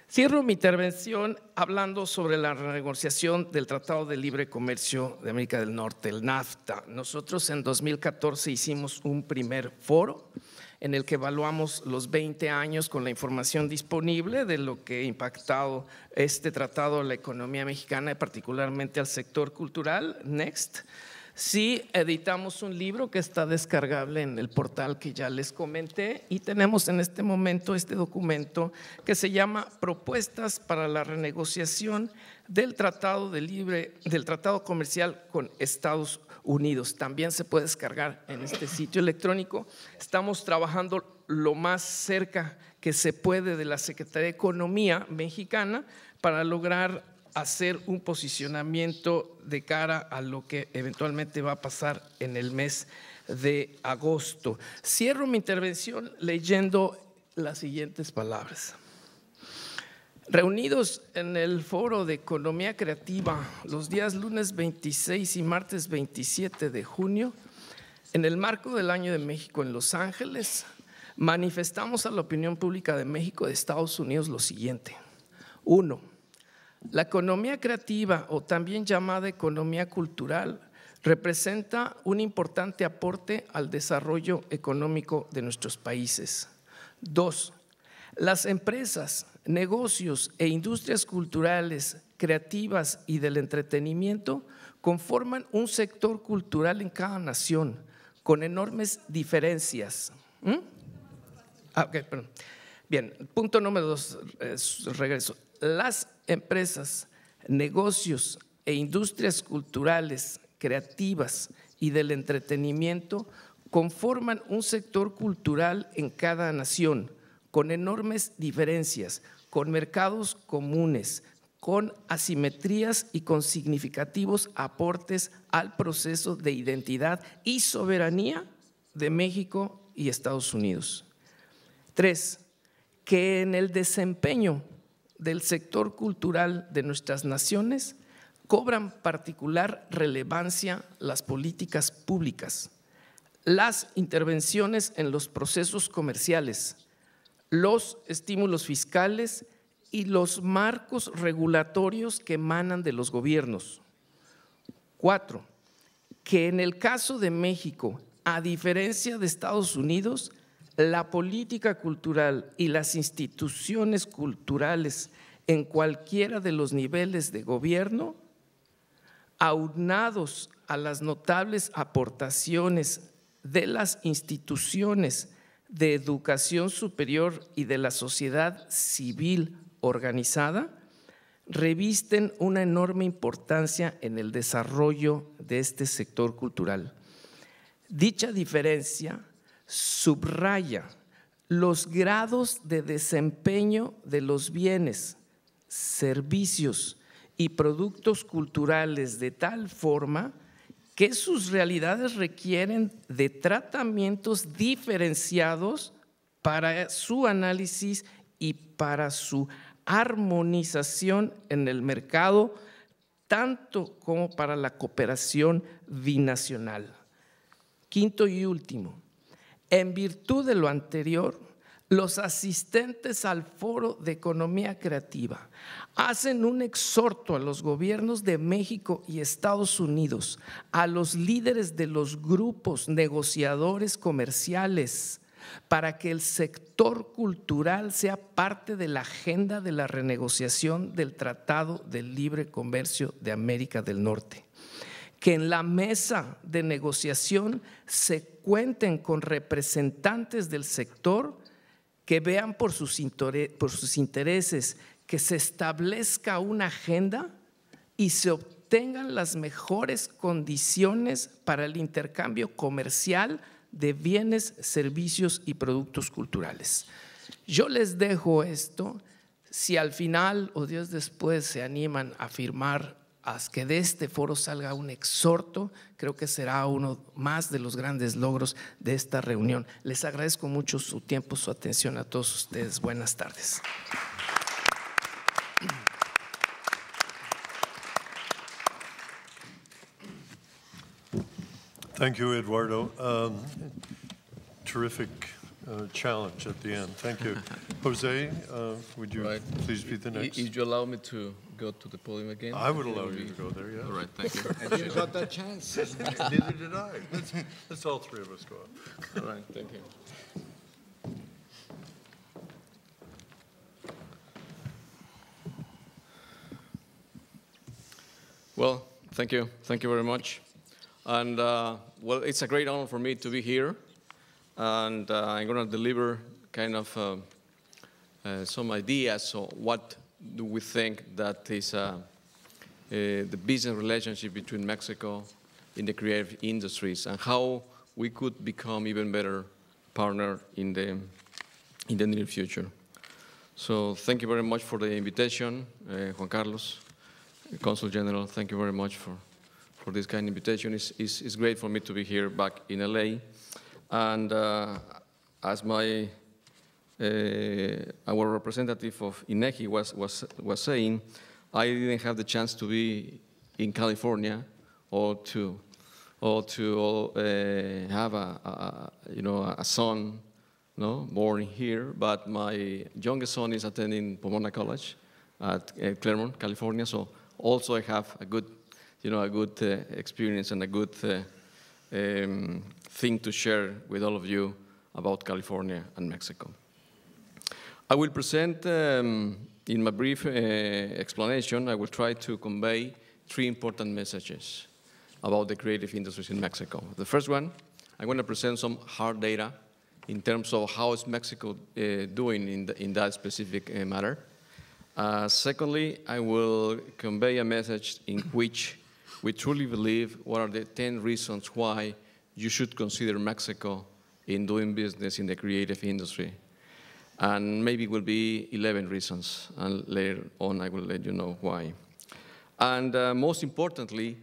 Cierro mi intervención hablando sobre la renegociación del Tratado de Libre Comercio de América del Norte, el NAFTA. Nosotros en 2014 hicimos un primer foro en el que evaluamos los 20 años con la información disponible de lo que ha impactado este tratado a la economía mexicana y particularmente al sector cultural. Next. Sí, editamos un libro que está descargable en el portal que ya les comenté y tenemos en este momento este documento que se llama Propuestas para la renegociación del Tratado Comercial con Estados Unidos. También se puede descargar en este sitio electrónico. Estamos trabajando lo más cerca que se puede de la Secretaría de Economía mexicana para lograr hacer un posicionamiento de cara a lo que eventualmente va a pasar en el mes de agosto. Cierro mi intervención leyendo las siguientes palabras. Reunidos en el Foro de Economía Creativa los días lunes 26 y martes 27 de junio, en el marco del Año de México en Los Ángeles, manifestamos a la opinión pública de México y de Estados Unidos lo siguiente. 1. La economía creativa, o también llamada economía cultural, representa un importante aporte al desarrollo económico de nuestros países. 2. Las empresas, negocios e industrias culturales, creativas y del entretenimiento conforman un sector cultural en cada nación, con enormes diferencias. Perdón. Bien, punto número 2, regreso. Las empresas, negocios e industrias culturales, creativas y del entretenimiento conforman un sector cultural en cada nación, con enormes diferencias, con mercados comunes, con asimetrías y con significativos aportes al proceso de identidad y soberanía de México y Estados Unidos. 3. Que en el desempeño del sector cultural de nuestras naciones cobran particular relevancia las políticas públicas, las intervenciones en los procesos comerciales, los estímulos fiscales y los marcos regulatorios que emanan de los gobiernos. 4. Que en el caso de México, a diferencia de Estados Unidos, la política cultural y las instituciones culturales en cualquiera de los niveles de gobierno, aunados a las notables aportaciones de las instituciones de educación superior y de la sociedad civil organizada, revisten una enorme importancia en el desarrollo de este sector cultural. Dicha diferencia subraya los grados de desempeño de los bienes, servicios y productos culturales de tal forma que sus realidades requieren de tratamientos diferenciados para su análisis y para su armonización en el mercado, tanto como para la cooperación binacional. Quinto y último, en virtud de lo anterior, los asistentes al Foro de Economía Creativa hacen un exhorto a los gobiernos de México y Estados Unidos, a los líderes de los grupos negociadores comerciales, para que el sector cultural sea parte de la agenda de la renegociación del Tratado de Libre Comercio de América del Norte. Que en la mesa de negociación se cuenten con representantes del sector que vean por sus intereses, que se establezca una agenda y se obtengan las mejores condiciones para el intercambio comercial de bienes, servicios y productos culturales. Yo les dejo esto, si al final o días después se animan a firmar que de este foro salga un exhorto, creo que será uno más de los grandes logros de esta reunión. Les agradezco mucho su tiempo, su atención a todos ustedes. Buenas tardes. Thank you, Eduardo. Terrific challenge at the end. Thank you. Jose, would you please be the next? If you allow me to go to the podium again? I would allow you to go there, yes. All right, thank you. And you got that chance. Neither did I. Let's all three of us go up. All right, thank you. Well, thank you. Thank you very much. And well, it's a great honor for me to be here. And I'm going to deliver kind of some ideas. So what do we think that is the business relationship between Mexico in the creative industries and how we could become even better partner in the near future. So thank you very much for the invitation, Juan Carlos, Consul General. Thank you very much for this kind of invitation. It's great for me to be here back in LA. And as our representative of INEGI was saying, I didn't have the chance to be in California or to have a son, born here. But my youngest son is attending Pomona College at Claremont, California. So also I have a good experience and a good thing to share with all of you about California and Mexico. I will present, in my brief explanation, I will try to convey 3 important messages about the creative industries in Mexico. The first one, I'm going to present some hard data in terms of how is Mexico doing in that specific matter. Secondly, I will convey a message in which we truly believe what are the 10 reasons why you should consider Mexico in doing business in the creative industry. And maybe it will be 11 reasons, and later on I will let you know why. And most importantly,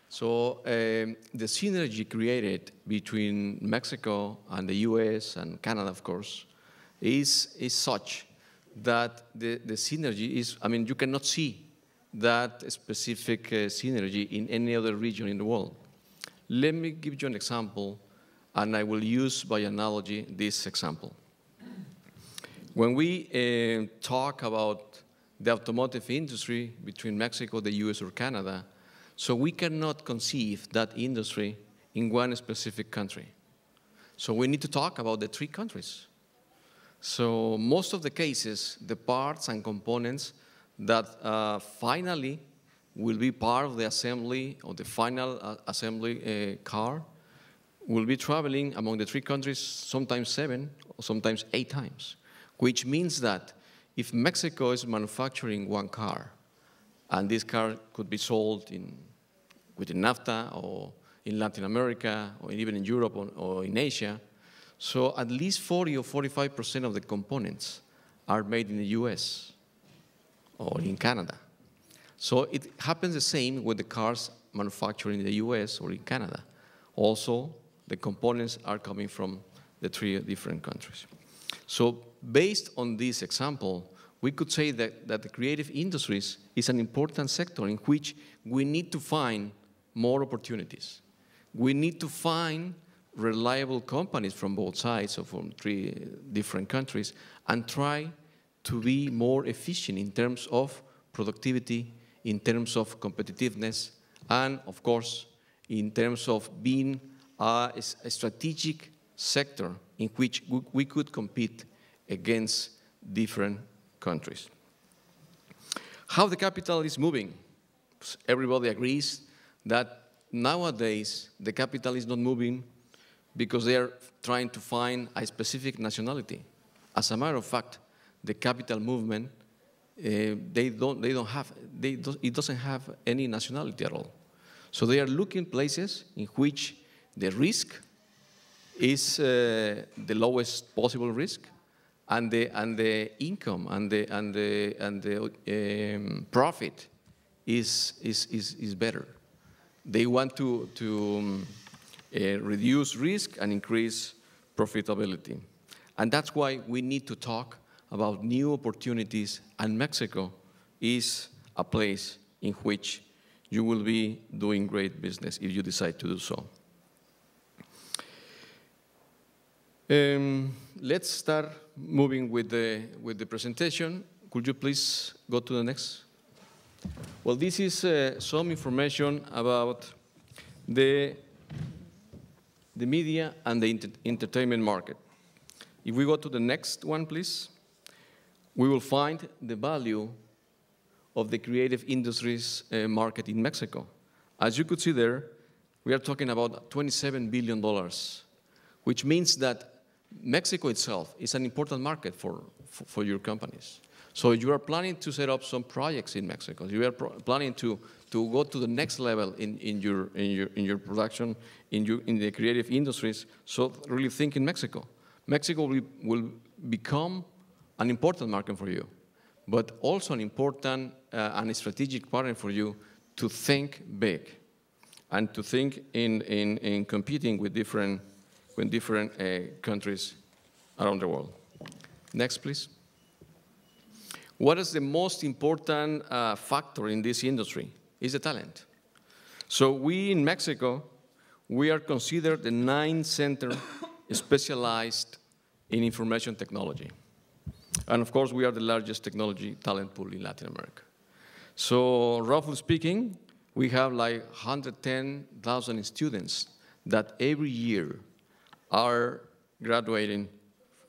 so the synergy created between Mexico and the US and Canada, of course, is such that the synergy is, you cannot see that specific synergy in any other region in the world. Let me give you an example, and I will use by analogy this example. When we talk about the automotive industry between Mexico, the US, or Canada, so we cannot conceive that industry in one specific country. So we need to talk about the 3 countries. So most of the cases, the parts and components that finally will be part of the assembly, or the final assembly car, will be traveling among the 3 countries sometimes 7 or sometimes 8 times, which means that if Mexico is manufacturing one car, and this car could be sold within NAFTA or in Latin America or even in Europe or in Asia, so at least 40 or 45% of the components are made in the US or in Canada. So it happens the same with the cars manufactured in the US or in Canada. Also, the components are coming from the 3 different countries. So based on this example, we could say that the creative industries is an important sector in which we need to find more opportunities. We need to find reliable companies from both sides or from 3 different countries and try to be more efficient in terms of productivity, in terms of competitiveness, and of course, in terms of being a strategic sector in which we could compete against different countries. How the capital is moving? Everybody agrees that nowadays the capital is not moving because they are trying to find a specific nationality. As a matter of fact, the capital movement, it doesn't have any nationality at all. So they are looking places in which the risk is the lowest possible risk, and the income and the profit is better. They want to reduce risk and increase profitability. And that's why we need to talk about new opportunities, and Mexico is a place in which you will be doing great business if you decide to do so. Let's start moving with the presentation. Could you please go to the next? Well, this is some information about the media and the entertainment market. If we go to the next one, please, we will find the value of the creative industries market in Mexico. As you could see there, we are talking about $27 billion, which means that Mexico itself is an important market for your companies. So you are planning to set up some projects in Mexico. You are planning to go to the next level in your production, in the creative industries. So really think in Mexico. Mexico will become an important market for you, but also an important and a strategic partner for you to think big and to think in competing with different countries around the world. Next, please. What is the most important factor in this industry? Is the talent. So we in Mexico, we are considered the 9th center specialized in information technology. And of course, we are the largest technology talent pool in Latin America. So roughly speaking, we have like 110,000 students that every year are graduating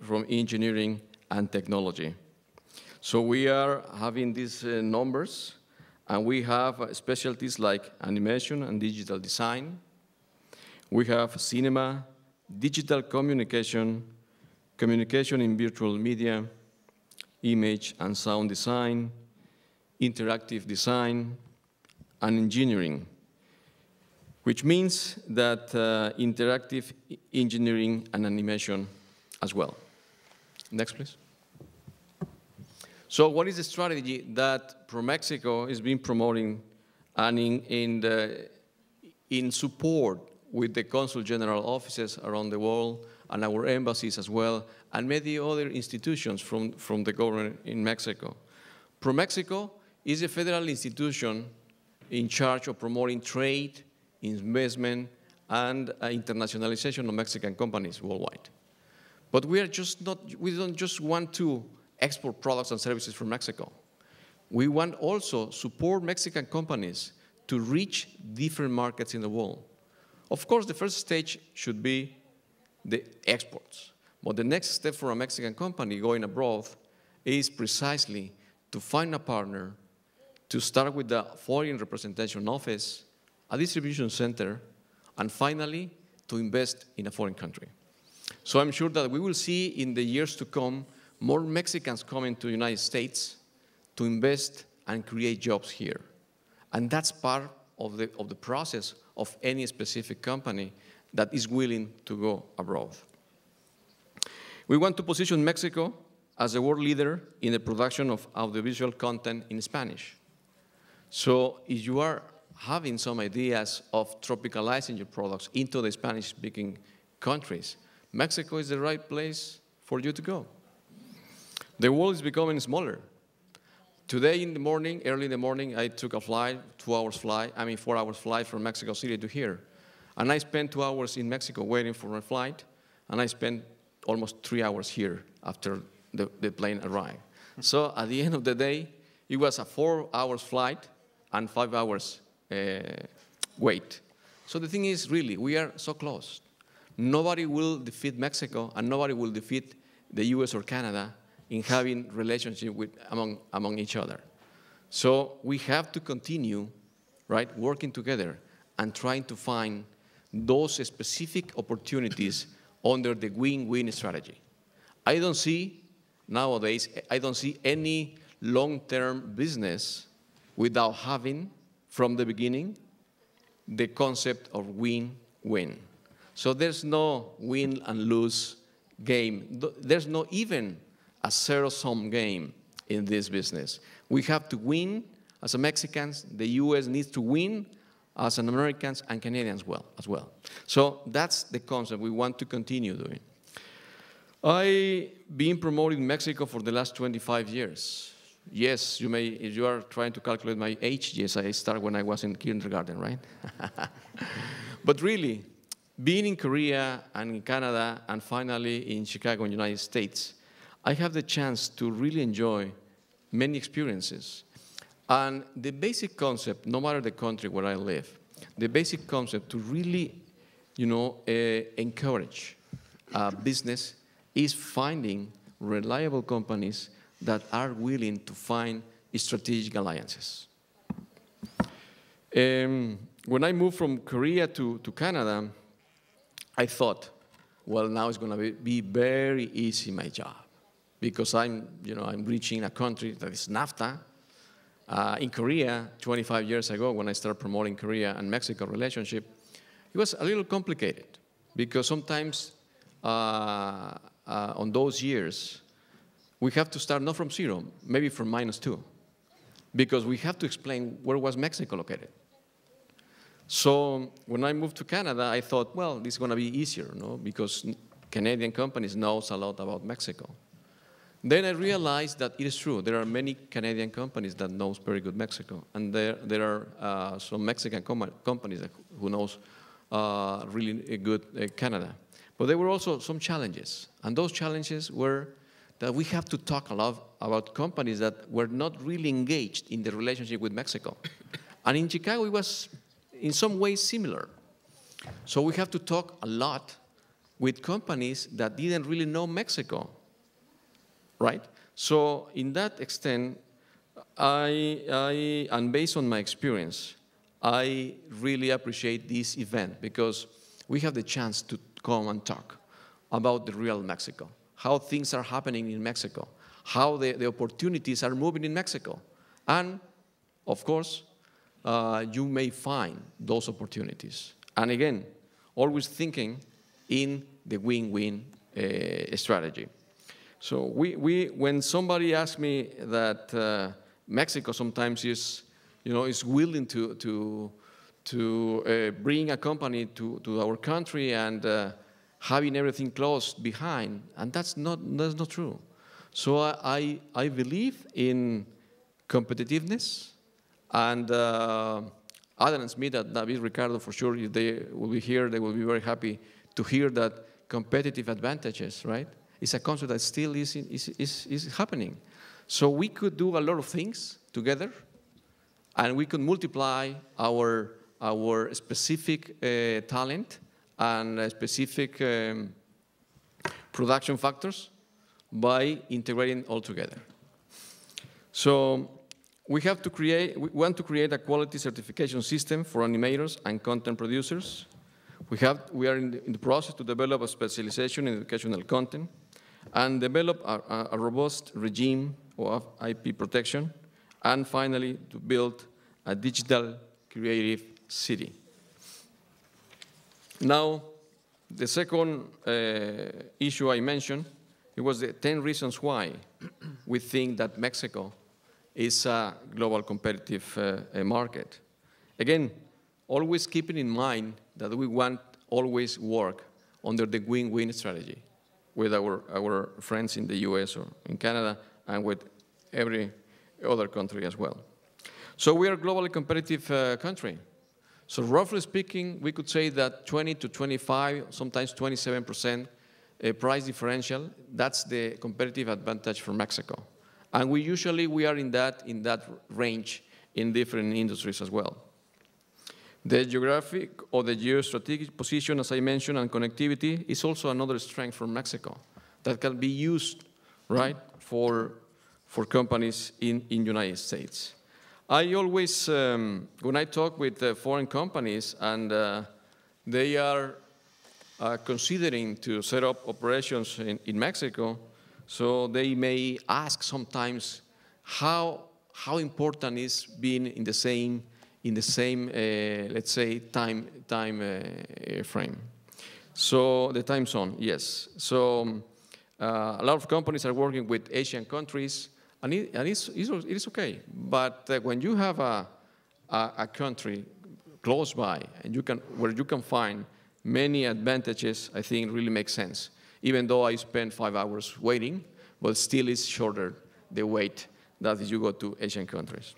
from engineering and technology. So we are having these numbers, and we have specialties like animation and digital design. We have cinema, digital communication, communication in virtual media, image and sound design, interactive design, and engineering, which means that interactive engineering and animation as well. Next, please. So what is the strategy that ProMéxico is being promoting and in support with the Consul General offices around the world and our embassies as well, and many other institutions from the government in Mexico? ProMéxico is a federal institution in charge of promoting trade, investment, and internationalization of Mexican companies worldwide. But we don't just want to export products and services from Mexico. We want also support Mexican companies to reach different markets in the world. Of course, the first stage should be the exports. But the next step for a Mexican company going abroad is precisely to find a partner, to start with the foreign representation office, a distribution center, and finally, to invest in a foreign country. So I'm sure that we will see in the years to come more Mexicans coming to the United States to invest and create jobs here. And that's part of the process of any specific company that is willing to go abroad. We want to position Mexico as a world leader in the production of audiovisual content in Spanish. So if you are having some ideas of tropicalizing your products into the Spanish-speaking countries, Mexico is the right place for you to go. The world is becoming smaller. Today in the morning, early in the morning, I took a flight, 4 hours flight from Mexico City to here. And I spent 2 hours in Mexico waiting for my flight, and I spent almost 3 hours here after the plane arrived. So at the end of the day, it was a 4 hours flight and 5 hours wait. So the thing is, really, we are so close. Nobody will defeat Mexico, and nobody will defeat the US or Canada in having relationship among each other. So we have to continue, right, working together and trying to find those specific opportunities under the win-win strategy. I don't see, nowadays, I don't see any long-term business without having, from the beginning, the concept of win-win. So there's no win and lose game. There's no even a zero-sum game in this business. We have to win as Mexicans. The US needs to win as an Americans and Canadians as well. So that's the concept we want to continue doing. I've been promoting Mexico for the last 25 years. Yes, you may, if you are trying to calculate my age, yes, I started when I was in kindergarten, right? But really, being in Korea and in Canada and finally in Chicago in the United States, I have the chance to really enjoy many experiences. And the basic concept, no matter the country where I live, the basic concept to really, encourage business is finding reliable companies that are willing to find strategic alliances. When I moved from Korea to Canada, I thought, well, now it's going to be very easy, my job, because I'm reaching a country that is NAFTA. In Korea, 25 years ago, when I started promoting Korea and Mexico relationship, it was a little complicated because sometimes on those years, we have to start not from zero, maybe from -2, because we have to explain where was Mexico located. So when I moved to Canada, I thought, well, this is going to be easier, because Canadian companies know a lot about Mexico. Then I realized that it is true. There are many Canadian companies that knows very good Mexico, and there are some Mexican companies who knows really good Canada. But there were also some challenges, and those challenges were that we have to talk a lot about companies that were not really engaged in the relationship with Mexico. And in Chicago, it was in some ways similar. So we have to talk a lot with companies that didn't really know Mexico, right? So in that extent, and based on my experience, I really appreciate this event because we have the chance to come and talk about the real Mexico, how things are happening in Mexico, how the opportunities are moving in Mexico. And, of course, you may find those opportunities. And again, always thinking in the win-win strategy. So when somebody asks me that Mexico sometimes is willing to bring a company to our country and having everything closed behind, and that's not true. So I believe in competitiveness, and others me that David, Ricardo, for sure, if they will be here, they will be very happy to hear that competitive advantages, right? It's a concept that still is happening. So we could do a lot of things together, and we could multiply our specific talent and specific production factors by integrating all together. So we want to create a quality certification system for animators and content producers. We are in the process to develop a specialization in educational content, and develop a robust regime of IP protection, and finally, to build a digital creative city. Now, the second issue I mentioned, it was the 10 reasons why we think that Mexico is a global competitive market. Again, always keeping in mind that we want always work under the win-win strategy with our friends in the US or in Canada and with every other country as well. So we are a globally competitive country. So roughly speaking, we could say that 20 to 25, sometimes 27% price differential, that's the competitive advantage for Mexico. And we are in that range in different industries as well. The geographic or the geostrategic position, as I mentioned, and connectivity is also another strength for Mexico that can be used, right, for companies in United States. I always, when I talk with foreign companies and they are considering to set up operations in Mexico, so they may ask sometimes how important is being in the same let's say time frame. So the time zone, yes. So a lot of companies are working with Asian countries, and it is okay. But when you have a country close by and where you can find many advantages, I think it really makes sense. Even though I spend 5 hours waiting, but still it's shorter the wait that if you go to Asian countries.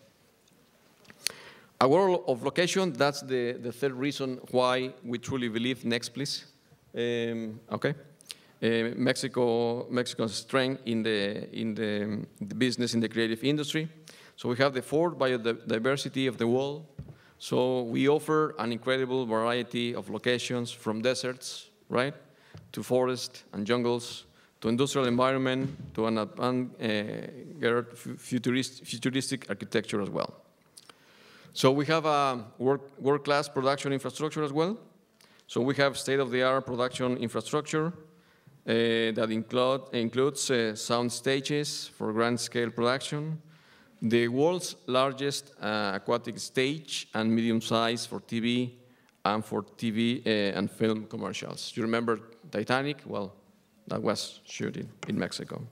A world of location, that's the third reason why we truly believe. Next, please. Okay. Mexico's strength in the business, in the creative industry. So we have the fourth biodiversity of the world. So we offer an incredible variety of locations, from deserts, right, to forests and jungles, to industrial environment, to an futuristic architecture as well. So we have a world-class production infrastructure as well. So we have state-of-the-art production infrastructure that includes sound stages for grand-scale production, the world's largest aquatic stage and medium size for TV and film commercials. You remember Titanic? Well, that was shot in Mexico.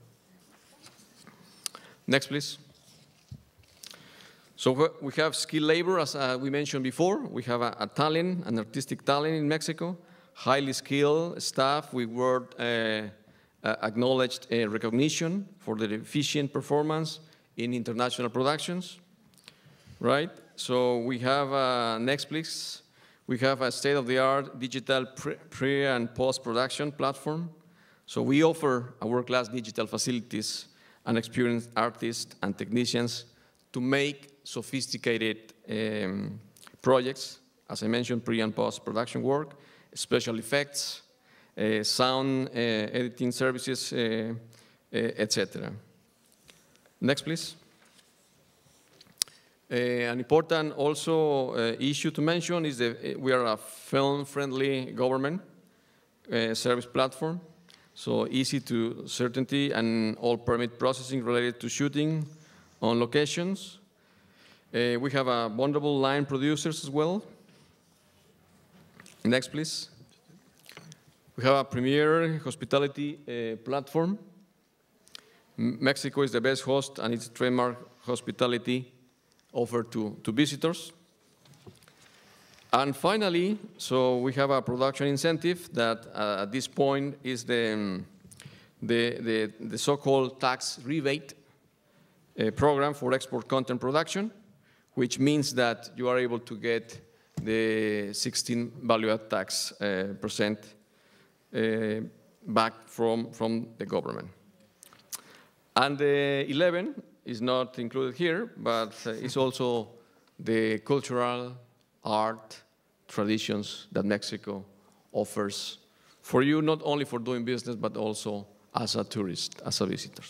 Next, please. So we have skilled labor, as we mentioned before. We have a talent, an artistic talent in Mexico, highly skilled staff with world acknowledged recognition for their efficient performance in international productions, right? So we have, next please, we have a state-of-the-art digital pre- and post-production platform. So we offer a world-class digital facilities and experienced artists and technicians to make sophisticated projects, as I mentioned, pre- and post-production work, special effects, sound editing services, etc. Next, please. An important also issue to mention is that we are a film-friendly government service platform, so easy to certainty and all permit processing related to shooting on locations. We have a vulnerable line producers as well. Next, please. We have a premier hospitality platform. Mexico is the best host, and it's trademark hospitality offered to visitors. And finally, so we have a production incentive that at this point is the so-called tax rebate program for export content production, which means that you are able to get the 16 value-add tax percent back from the government. And the 11 is not included here, but it's also the cultural art traditions that Mexico offers for you, not only for doing business, but also as a tourist, as a visitor.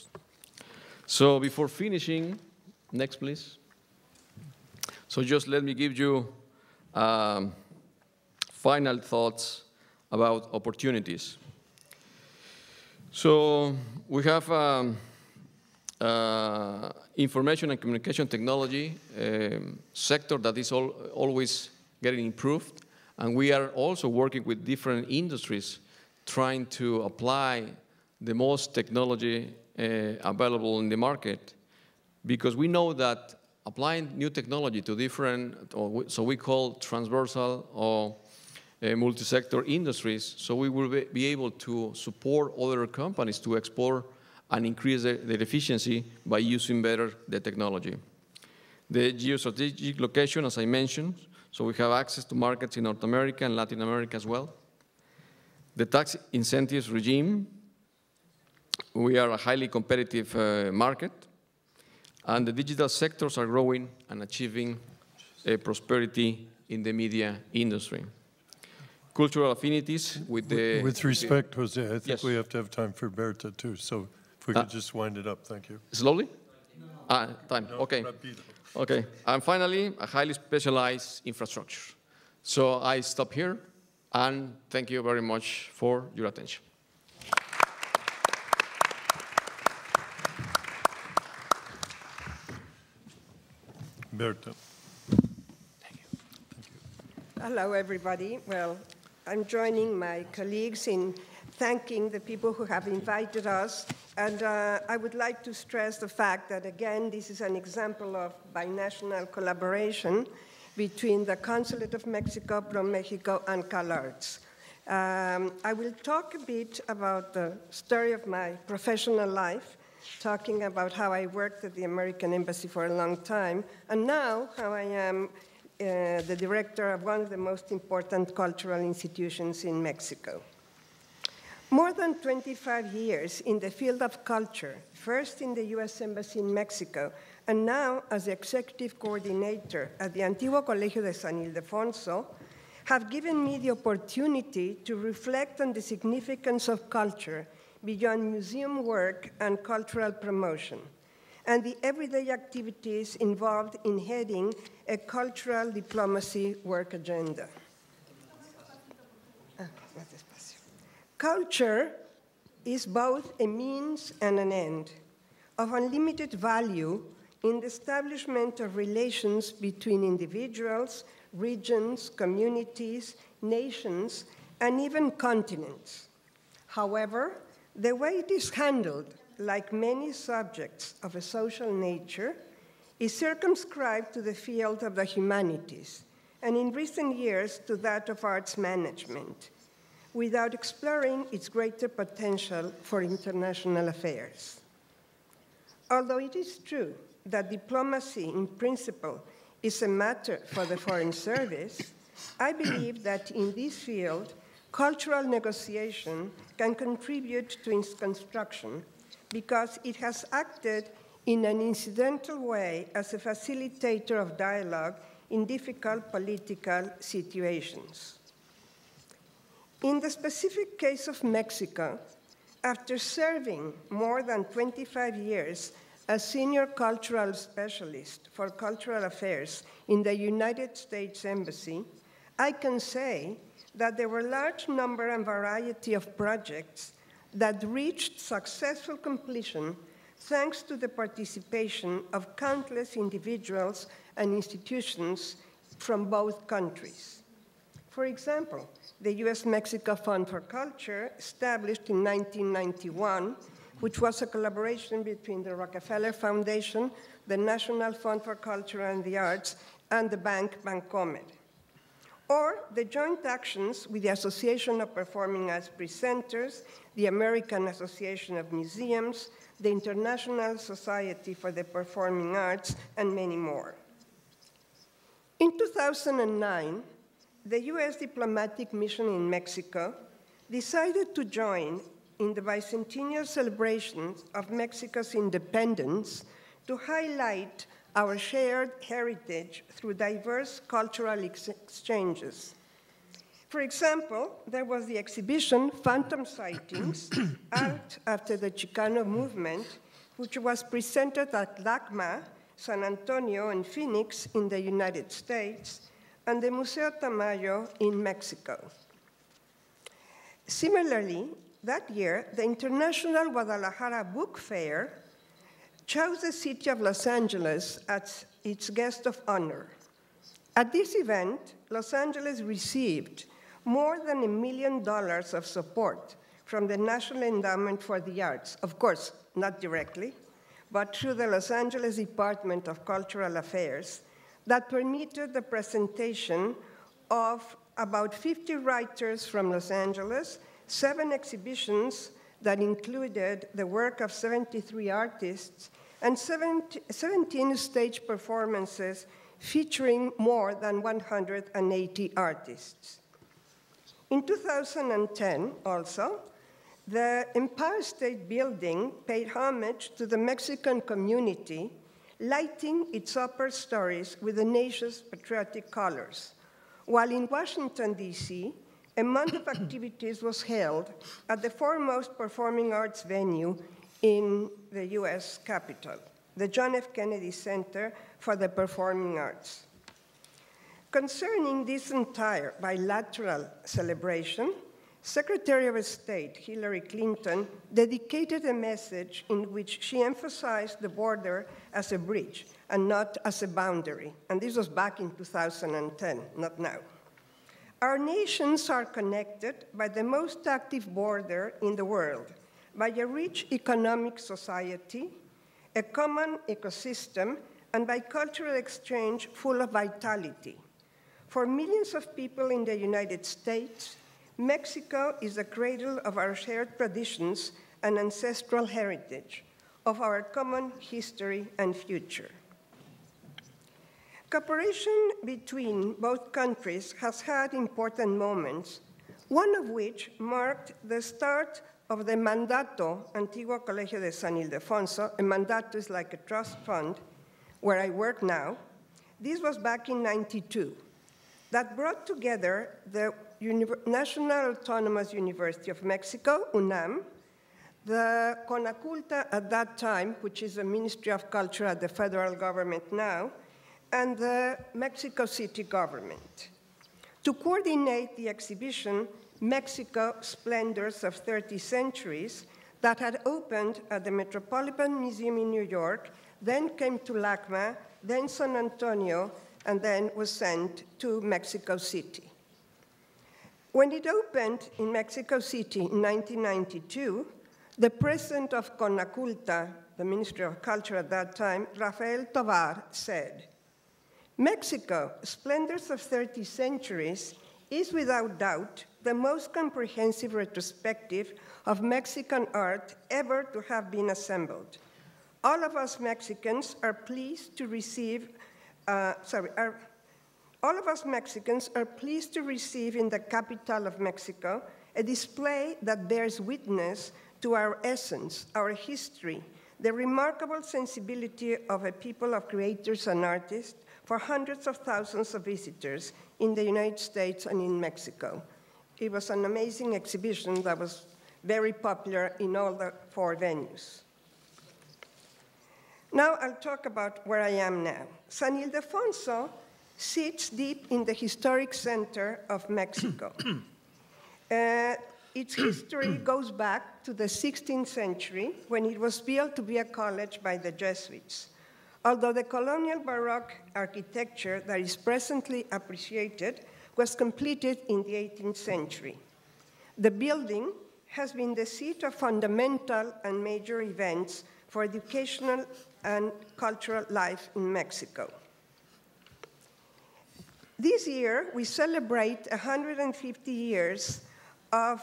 So before finishing, next please. So just let me give you final thoughts about opportunities. So we have information and communication technology sector that is always getting improved. And we are also working with different industries trying to apply the most technology available in the market, because we know that applying new technology to different, so we call transversal or multi-sector industries, so we will be able to support other companies to export and increase their efficiency by using better the technology. The geostrategic location, as I mentioned, so we have access to markets in North America and Latin America as well. The tax incentives regime, we are a highly competitive market, and the digital sectors are growing and achieving prosperity in the media industry. Cultural affinities with the... With respect, Jose, I think yes. we have to have time for Bertha too, so if we could just wind it up, thank you. Slowly? Time, No, okay. rapido. Okay, and finally, a highly specialized infrastructure. So I stop here, and thank you very much for your attention. Bertha. Hello, everybody. Well, I'm joining my colleagues in thanking the people who have invited us. And I would like to stress the fact that, again, this is an example of binational collaboration between the Consulate of Mexico, ProMéxico, and CalArts. I will talk a bit about the story of my professional life, talking about how I worked at the American Embassy for a long time, and now how I am the director of one of the most important cultural institutions in Mexico. More than 25 years in the field of culture, first in the US Embassy in Mexico, and now as the executive coordinator at the Antiguo Colegio de San Ildefonso, have given me the opportunity to reflect on the significance of culture beyond museum work and cultural promotion, and the everyday activities involved in heading a cultural diplomacy work agenda. Culture is both a means and an end, of unlimited value in the establishment of relations between individuals, regions, communities, nations, and even continents. However, the way it is handled, like many subjects of a social nature, is circumscribed to the field of the humanities, and in recent years to that of arts management, without exploring its greater potential for international affairs. Although it is true that diplomacy in principle is a matter for the Foreign Service, I believe that in this field, cultural negotiation can contribute to its construction because it has acted in an incidental way as a facilitator of dialogue in difficult political situations. In the specific case of Mexico, after serving more than 25 years as senior cultural specialist for cultural affairs in the United States Embassy, I can say that there were a large number and variety of projects that reached successful completion thanks to the participation of countless individuals and institutions from both countries. For example, the US-Mexico Fund for Culture, established in 1991, which was a collaboration between the Rockefeller Foundation, the National Fund for Culture and the Arts, and the bank Bancomer. Or the joint actions with the Association of Performing Arts Presenters, the American Association of Museums, the International Society for the Performing Arts, and many more. In 2009, the US diplomatic mission in Mexico decided to join in the bicentennial celebrations of Mexico's independence to highlight our shared heritage through diverse cultural exchanges. For example, there was the exhibition Phantom Sightings, Art After the Chicano Movement, which was presented at LACMA, San Antonio, and Phoenix in the United States, and the Museo Tamayo in Mexico. Similarly, That year, the International Guadalajara Book Fair chose the city of Los Angeles as its guest of honor. At this event, Los Angeles received more than $1 million of support from the National Endowment for the Arts, of course, not directly, but through the Los Angeles Department of Cultural Affairs, that permitted the presentation of about 50 writers from Los Angeles, 7 exhibitions that included the work of 73 artists, and 17 stage performances featuring more than 180 artists. In 2010, also, the Empire State Building paid homage to the Mexican community, lighting its upper stories with the nation's patriotic colors, while in Washington, D.C., a month of activities was held at the foremost performing arts venue in the U.S. Capitol, the John F. Kennedy Center for the Performing Arts. Concerning this entire bilateral celebration, Secretary of State Hillary Clinton dedicated a message in which she emphasized the border as a bridge and not as a boundary. And this was back in 2010, not now. Our nations are connected by the most active border in the world, by a rich economic society, a common ecosystem, and by cultural exchange full of vitality. For millions of people in the United States, Mexico is the cradle of our shared traditions and ancestral heritage, of our common history and future. Cooperation between both countries has had important moments, one of which marked the start of the Mandato, Antiguo Colegio de San Ildefonso. A mandato is like a trust fund, where I work now. This was back in '92. That brought together the National Autonomous University of Mexico, UNAM, the CONACULTA at that time, which is the Ministry of Culture at the federal government now, and the Mexico City government. To coordinate the exhibition, Mexico Splendors of 30 Centuries, that had opened at the Metropolitan Museum in New York, then came to LACMA, then San Antonio, and then was sent to Mexico City. When it opened in Mexico City in 1992, the president of CONACULTA, the Ministry of Culture at that time, Rafael Tovar, said, "Mexico, Splendors of 30 Centuries, is without doubt the most comprehensive retrospective of Mexican art ever to have been assembled. All of us Mexicans are pleased to receive all of us Mexicans are pleased to receive in the capital of Mexico a display that bears witness to our essence, our history, the remarkable sensibility of a people of creators and artists for hundreds of thousands of visitors in the United States and in Mexico." It was an amazing exhibition that was very popular in all the 4 venues. Now I'll talk about where I am now. San Ildefonso sits deep in the historic center of Mexico. Its history goes back to the 16th century when it was built to be a college by the Jesuits. Although the colonial Baroque architecture that is presently appreciated was completed in the 18th century. The building has been the seat of fundamental and major events for educational and cultural life in Mexico. This year, we celebrate 150 years of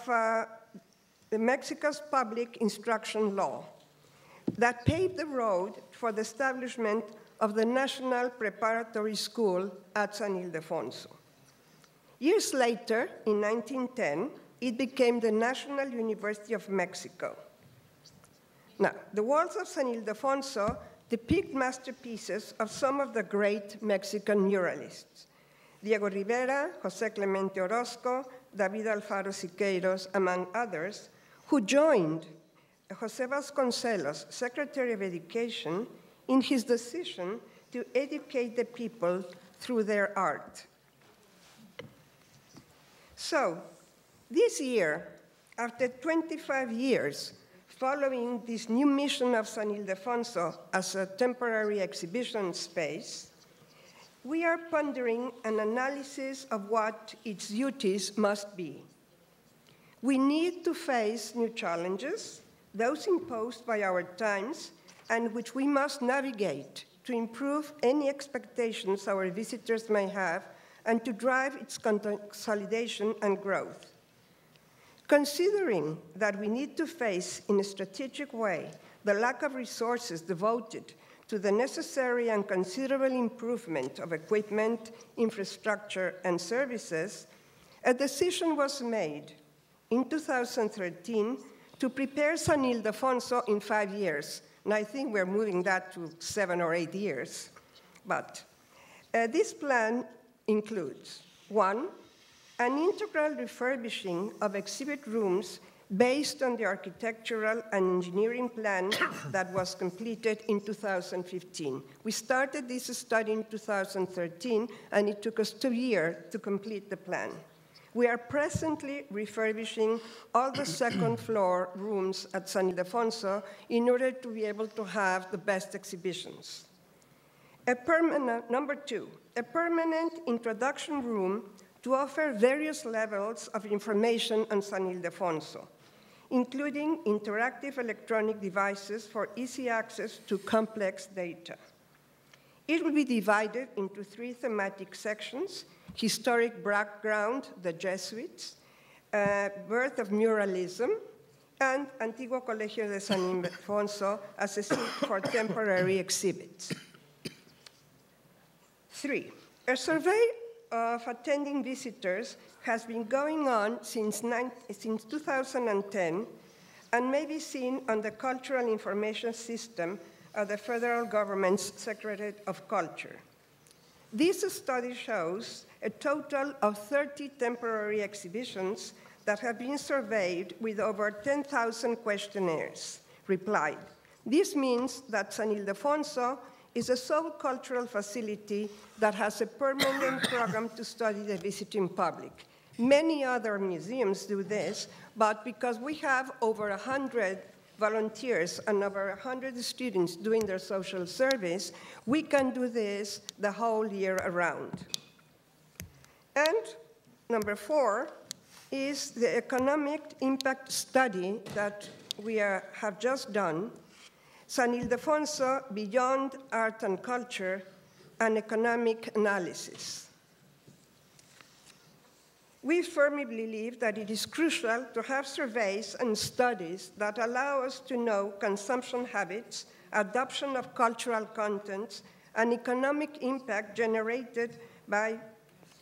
Mexico's public instruction law that paved the road for the establishment of the National Preparatory School at San Ildefonso. Years later, in 1910, it became the National University of Mexico. Now, the walls of San Ildefonso depict masterpieces of some of the great Mexican muralists: Diego Rivera, José Clemente Orozco, David Alfaro Siqueiros, among others, who joined José Vasconcelos, Secretary of Education, in his decision to educate the people through their art. So, this year, After 25 years following this new mission of San Ildefonso as a temporary exhibition space, we are pondering an analysis of what its duties must be. We need to face new challenges, those imposed by our times, and which we must navigate to improve any expectations our visitors may have and to drive its consolidation and growth. Considering that we need to face in a strategic way the lack of resources devoted to the necessary and considerable improvement of equipment, infrastructure, and services, a decision was made in 2013 to prepare San Ildefonso in 5 years. And I think we're moving that to 7 or 8 years. But this plan includes, 1, an integral refurbishing of exhibit rooms based on the architectural and engineering plan that was completed in 2015. We started this study in 2013, and it took us 2 years to complete the plan. We are presently refurbishing all the second floor rooms at San Ildefonso in order to be able to have the best exhibitions. Number 2, a permanent introduction room to offer various levels of information on San Ildefonso, including interactive electronic devices for easy access to complex data. It will be divided into 3 thematic sections: historic background, the Jesuits, birth of muralism, and Antiguo Colegio de San Ildefonso as a seat for temporary exhibits. 3, a survey of attending visitors has been going on since 2010 and may be seen on the Cultural Information System of the federal government's Secretariat of Culture. This study shows a total of 30 temporary exhibitions that have been surveyed with over 10,000 questionnaires replied. This means that San Ildefonso is a sole cultural facility that has a permanent program to study the visiting public. Many other museums do this, but because we have over 100 volunteers and over 100 students doing their social service, we can do this the whole year around. And number 4 is the economic impact study that we have just done, San Ildefonso Beyond Art and Culture, an economic analysis. We firmly believe that it is crucial to have surveys and studies that allow us to know consumption habits, adoption of cultural contents, and economic impact generated by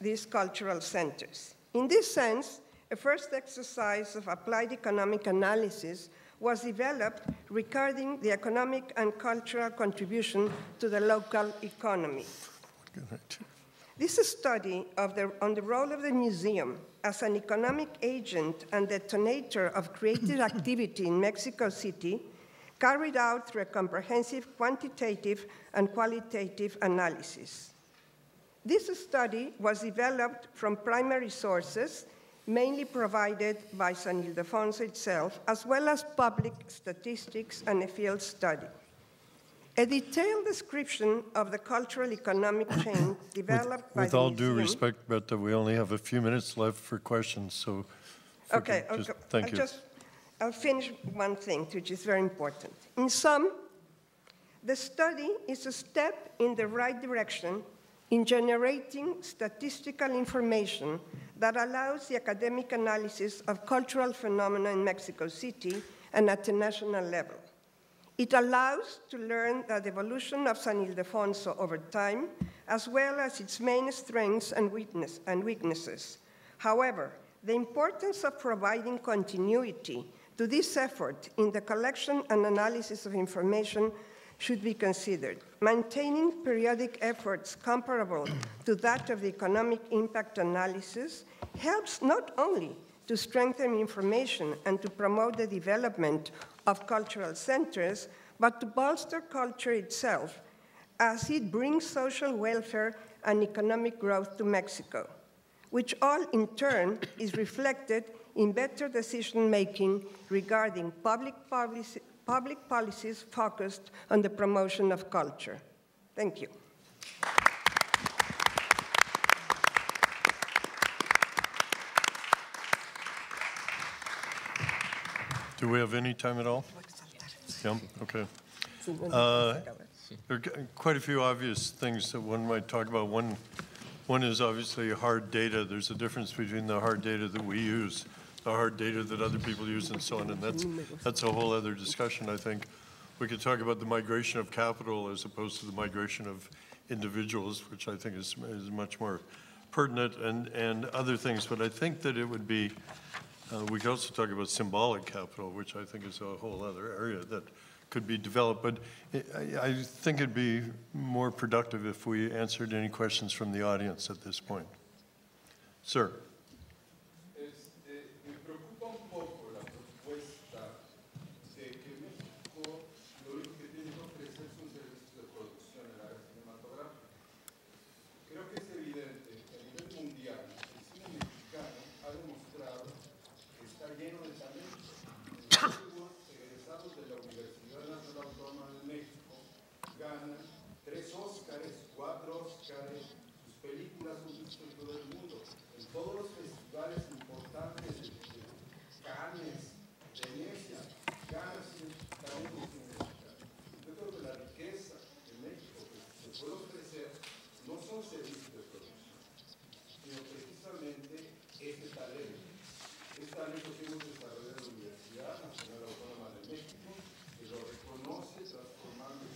these cultural centers. In this sense, a first exercise of applied economic analysis was developed regarding the economic and cultural contribution to the local economy. This study on the role of the museum as an economic agent and detonator of creative activity in Mexico City, carried out through a comprehensive quantitative and qualitative analysis. This study was developed from primary sources, mainly provided by San Ildefonso itself, as well as public statistics and a field study. A detailed description of the cultural economic chain developed by the museum. With all due respect, Bertha, we only have a few minutes left for questions, so okay, thank you. I'll finish one thing, which is very important. In sum, the study is a step in the right direction in generating statistical information that allows the academic analysis of cultural phenomena in Mexico City and at the national level. It allows to learn the evolution of San Ildefonso over time, as well as its main strengths and weaknesses. However, the importance of providing continuity to this effort in the collection and analysis of information should be considered. Maintaining periodic efforts comparable to that of the economic impact analysis helps not only to strengthen information and to promote the development of cultural centers, but to bolster culture itself as it brings social welfare and economic growth to Mexico. which all in turn is reflected in better decision-making regarding public policies focused on the promotion of culture. Thank you. Do we have any time at all? Yeah, okay. There are quite a few obvious things that one might talk about. One is obviously hard data. There's a difference between the hard data that we use, the hard data that other people use, and so on, and that's a whole other discussion, I think. We could talk about the migration of capital as opposed to the migration of individuals, which I think is much more pertinent, and other things, but I think that it would be, we could also talk about symbolic capital, which I think is a whole other area that could be developed, but I think it'd be more productive if we answered any questions from the audience at this point. Sir. Me preocupa un poco la propuesta de que México lo único que tiene que ofrecer son servicios de producción en el área cinematográfica. Creo que es evidente que a nivel mundial el cine mexicano ha demostrado que está lleno de talento. Egresados de la Universidad Nacional Autónoma de México ganan 3 Óscares, 4 Óscares, sus películas son vistas en todo el mundo, en todos los festivales importantes de Cannes, Venecia, ganan talentos mexicanos. Yo creo que la riqueza de México que se puede ofrecer no son servicios de producción, sino precisamente este talento que hemos desarrollado en la Universidad Nacional Autónoma de México, que lo reconoce transformando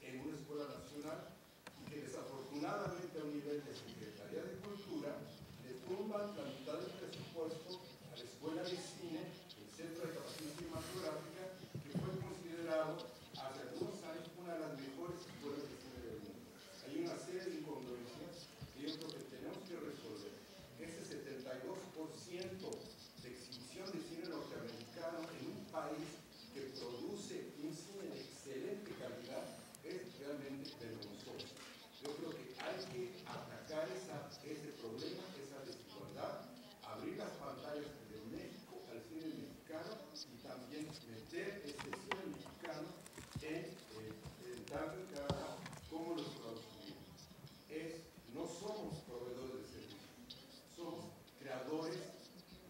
en una escuela nacional y que desafortunadamente a un nivel de Secretaría de Cultura le tumban la mitad del presupuesto a la Escuela de Cine, el Centro de Capacitación Cinematográfica, que fue considerado hace algunos años una de las mejores escuelas de cine del mundo. Hay una serie de incongruencias que yo creo que tenemos que resolver. Ese 72% de exhibición de cine norteamericano en un país que produce un cine de excelente calidad es realmente vergonzoso. Yo creo que hay que atacar ese problema, esa desigualdad, abrir las pantallas de México al cine mexicano y también meter este cine mexicano tanto en Canadá como en los Estados Unidos. No somos proveedores de servicios, somos creadores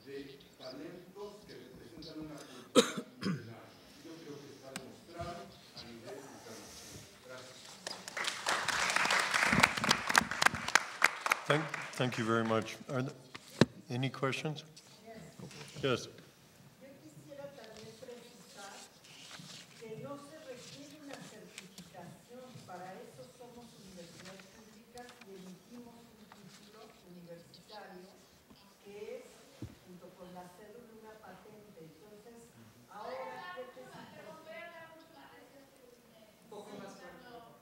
de talentos que representan una cultura milenaria. Yo creo que está demostrado a nivel internacional. Gracias. Thank you very much. Are there any questions? Yes. Yo quisiera también precisar que no se requiere una certificación, para eso somos universidades públicas y emitimos un título universitario que es, junto con la cédula, una patente. Entonces, ahora, ¿qué te un poco más claro?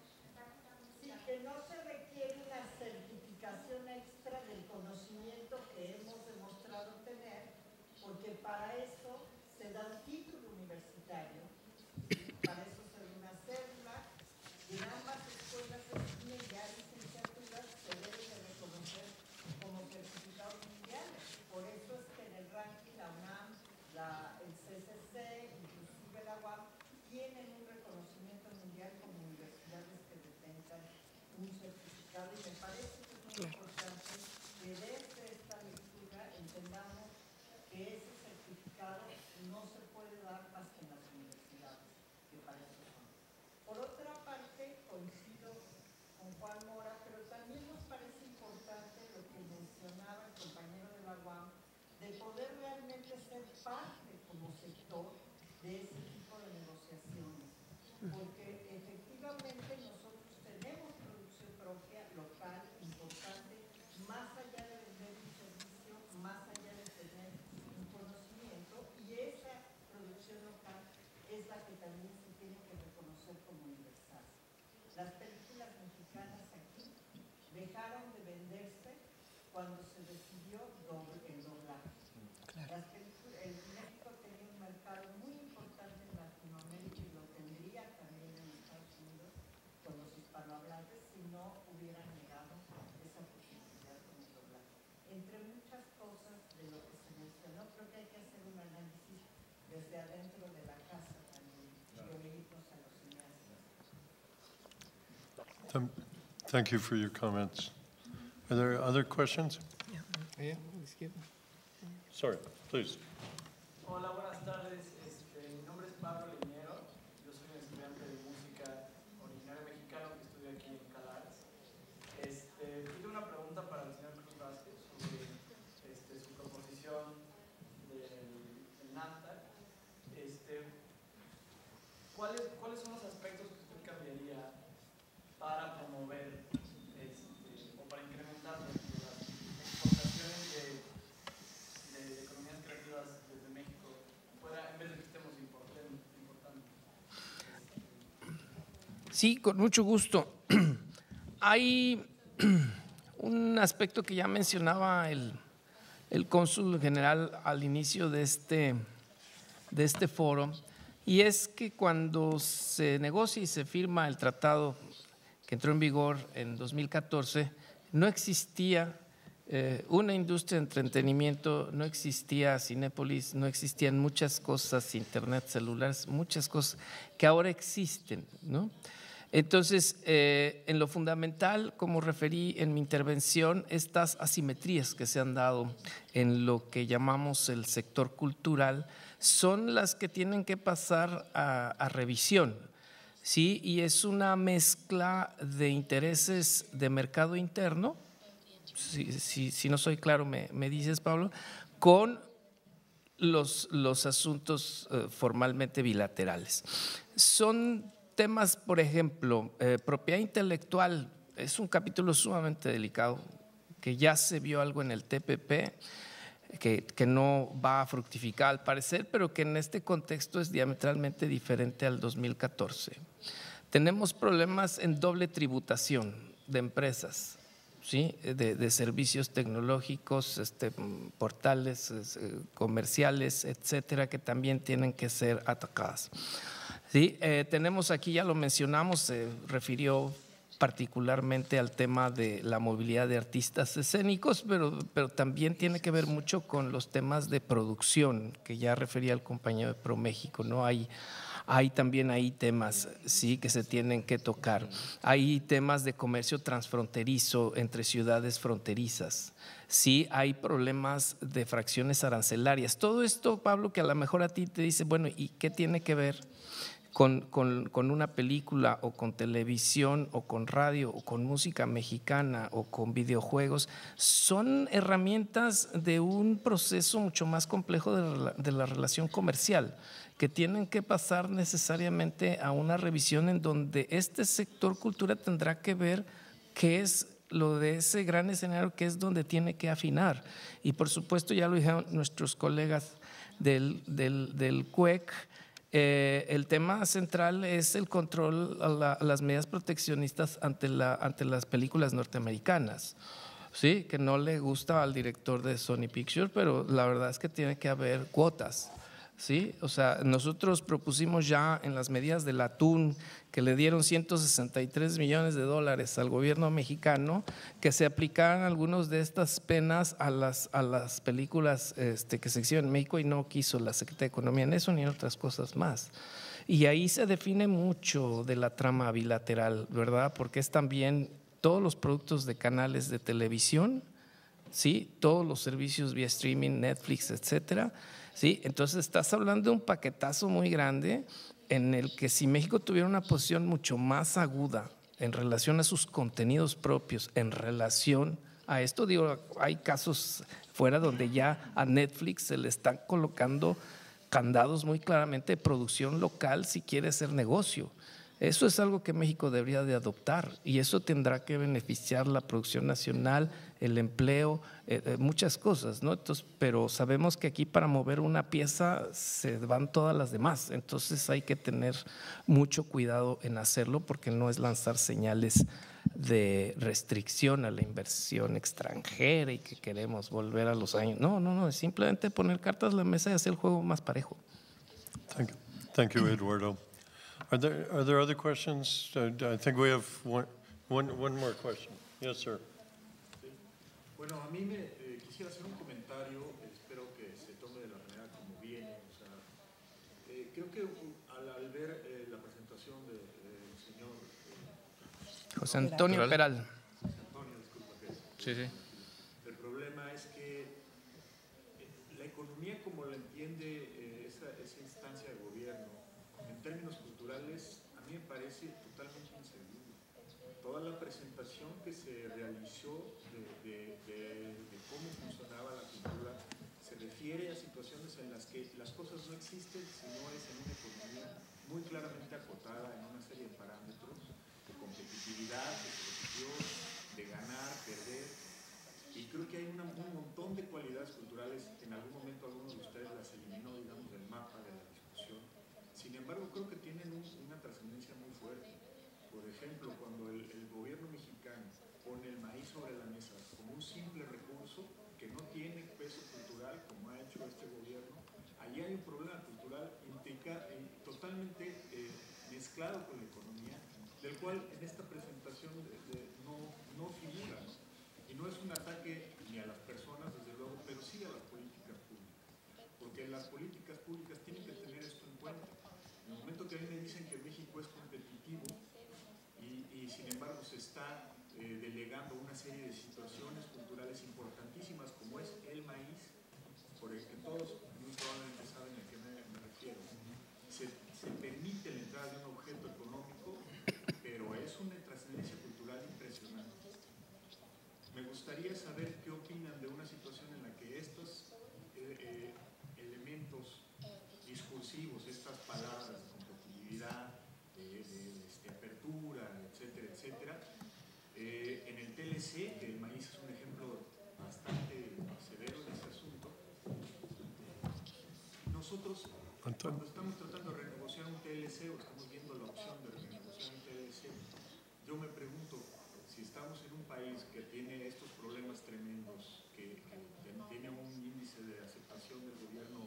Sí, que no se requiere una certificación extra del conocimiento que hemos demostrado tener, porque para eso se da un título universitario, para eso se da una cédula, y en ambas escuelas de cine ya licenciaturas se deben de reconocer como certificados mundiales. Por eso es que en el ranking la UNAM, el CCC, inclusive la UAM, tienen un reconocimiento mundial como universidades que detengan un certificado, y me parece que es muy importante que desde esta lectura entendamos que ese certificado no se puede dar más que en las universidades, que para eso son. Por otra parte, coincido con Juan Mora, pero también nos parece importante lo que mencionaba el compañero de la UAM, de poder realmente ser parte como sector de ese tipo de negociaciones, porque efectivamente nosotros tenemos producción propia, local, importante, más allá de vender un servicio, más allá de tener un conocimiento, y esa producción local es la que también se tiene que reconocer como universal. Las películas mexicanas aquí dejaron de venderse cuando se decidió el doblaje. México tenía un mercado muy importante en Latinoamérica y lo tendría también en Estados Unidos con los hispanohablantes si no hubieran negado esa posibilidad con el doblaje. desde adentro de la casa también, oírnos a los cineastas. Thank you for your comments. Are there other questions? Sorry, please. Hola, buenas tardes. Mi nombre es Pablo Leñero. Yo soy un estudiante de música originario mexicano que estudia aquí en Calais. Tengo una pregunta para el señor Cruz sobre su proposición del NAFTA. ¿Cuáles son los aspectos que usted cambiaría para promover o para incrementar las exportaciones de economías creativas desde México, en vez de que estemos importando? Sí, con mucho gusto. Hay un aspecto que ya mencionaba el cónsul general al inicio de este foro, y es que cuando se negocia y se firma el tratado que entró en vigor en 2014, no existía una industria de entretenimiento, no existía Cinépolis, no existían muchas cosas, internet, celulares, muchas cosas que ahora existen, ¿no? Entonces, en lo fundamental, como referí en mi intervención, estas asimetrías que se han dado en lo que llamamos el sector cultural son las que tienen que pasar a revisión, ¿sí? Y es una mezcla de intereses de mercado interno, si no soy claro me dices, Pablo, con los asuntos formalmente bilaterales. Son temas, por ejemplo, propiedad intelectual, es un capítulo sumamente delicado, que ya se vio algo en el TPP, que no va a fructificar al parecer, pero que en este contexto es diametralmente diferente al 2014. Tenemos problemas en doble tributación de empresas, ¿sí? de servicios tecnológicos, portales comerciales, etcétera, que también tienen que ser atacadas. ¿Sí? Tenemos aquí, ya lo mencionamos, se refirió particularmente al tema de la movilidad de artistas escénicos, pero también tiene que ver mucho con los temas de producción, que ya refería el compañero de ProMéxico, ¿no? Hay también ahí temas, sí, que se tienen que tocar. Hay temas de comercio transfronterizo entre ciudades fronterizas. Sí, hay problemas de fracciones arancelarias. Todo esto, Pablo, que a lo mejor a ti te dice, bueno, ¿y qué tiene que ver con una película o con televisión o con radio o con música mexicana o con videojuegos? Son herramientas de un proceso mucho más complejo de la relación comercial, que tienen que pasar necesariamente a una revisión en donde este sector cultura tendrá que ver qué es lo de ese gran escenario, que es donde tiene que afinar. Y por supuesto, ya lo dijeron nuestros colegas del CUEC, el tema central es el control a las medidas proteccionistas ante las películas norteamericanas. Sí, que no le gusta al director de Sony Pictures, pero la verdad es que tiene que haber cuotas. ¿Sí? O sea, nosotros propusimos ya en las medidas del atún, que le dieron $163 millones al gobierno mexicano, que se aplicaran algunas de estas penas a las películas que se exhiben en México, y no quiso la Secretaría de Economía en eso ni en otras cosas más. Y ahí se define mucho de la trama bilateral, ¿verdad? Porque es también todos los productos de canales de televisión, ¿sí? Todos los servicios vía streaming, Netflix, etcétera. ¿Sí? Entonces estás hablando de un paquetazo muy grande en el que si México tuviera una posición mucho más aguda en relación a sus contenidos propios, en relación a esto, digo, hay casos fuera donde ya a Netflix se le están colocando candados muy claramente de producción local si quiere hacer negocio. Eso es algo que México debería de adoptar, y eso tendrá que beneficiar la producción nacional, el empleo, muchas cosas, ¿no? Entonces, pero sabemos que aquí para mover una pieza se van todas las demás, entonces hay que tener mucho cuidado en hacerlo, porque no es lanzar señales de restricción a la inversión extranjera y que queremos volver a los años. No, es simplemente poner cartas en la mesa y hacer el juego más parejo. Thank you, Eduardo. Are there other questions? I think we have one more question. Yes, sir. Bueno, a mí quisiera hacer un comentario, espero que se tome de la manera como viene. O sea, creo que al ver la presentación del señor José Antonio Peral. Antonio, disculpa, Sí, sí. el problema es que la economía como la entiende esa instancia de gobierno, en términos culturales, a mí me parece totalmente inservible. Toda la presentación que se realizó de cómo funcionaba la cultura se refiere a situaciones en las que las cosas no existen si no es en una economía muy claramente acotada en una serie de parámetros de competitividad, de producción, de ganar, perder. Y creo que hay un montón de cualidades culturales que en algún momento algunos de ustedes las eliminó, digamos, del mapa de la discusión. Sin embargo, creo que tienen una trascendencia muy fuerte. Por ejemplo, cuando el gobierno mexicano pone el maíz sobre la mesa como un simple recurso que no tiene peso cultural, como ha hecho este gobierno, allí hay un problema cultural totalmente mezclado con la economía, del cual en esta presentación no figura, ¿no? Y no es un ataque ni a las personas, desde luego, pero sí a las políticas públicas, porque las políticas públicas tienen que tener esto en cuenta. En el momento que a mí me dicen que México es competitivo y sin embargo se está delegando una serie de situaciones culturales importantísimas como es el maíz, por el que todos muy probablemente saben a qué me refiero. Se permite la entrada de un objeto económico, pero es una trascendencia cultural impresionante. Me gustaría saber qué opinan de una situación en la que estos elementos discursivos, estas palabras de competitividad, apertura, etcétera, etcétera, en el TLC, que el maíz es un ejemplo bastante severo de ese asunto, nosotros cuando estamos tratando de renegociar un TLC o estamos viendo la opción de renegociar un TLC, yo me pregunto si estamos en un país que tiene estos problemas tremendos, que tiene un índice de aceptación del gobierno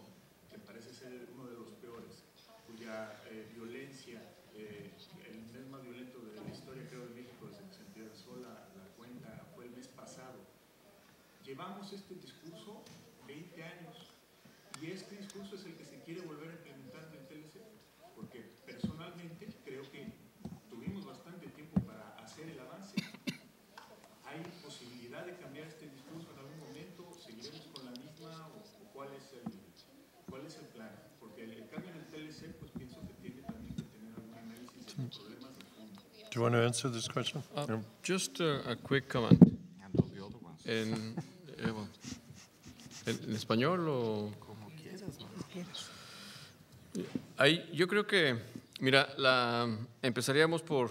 que parece ser uno de los peores, cuya violencia, el mes más violento de la historia, creo, de México desde que se empezó la cuenta fue el mes pasado. Llevamos este discurso 20 años y este discurso es el que se quiere volver a implementar en el TLC, porque personalmente creo que tuvimos bastante tiempo para hacer el avance. ¿Hay posibilidad de cambiar este discurso en algún momento? ¿Seguiremos con la misma o cuál es el plan? Porque el cambio en el TLC, pues pienso que tiene también que tener algún análisis de los problemas de fondo. Do you want to answer this question? Just a quick comment. En español o como quieras. Yo creo que, mira, empezaríamos por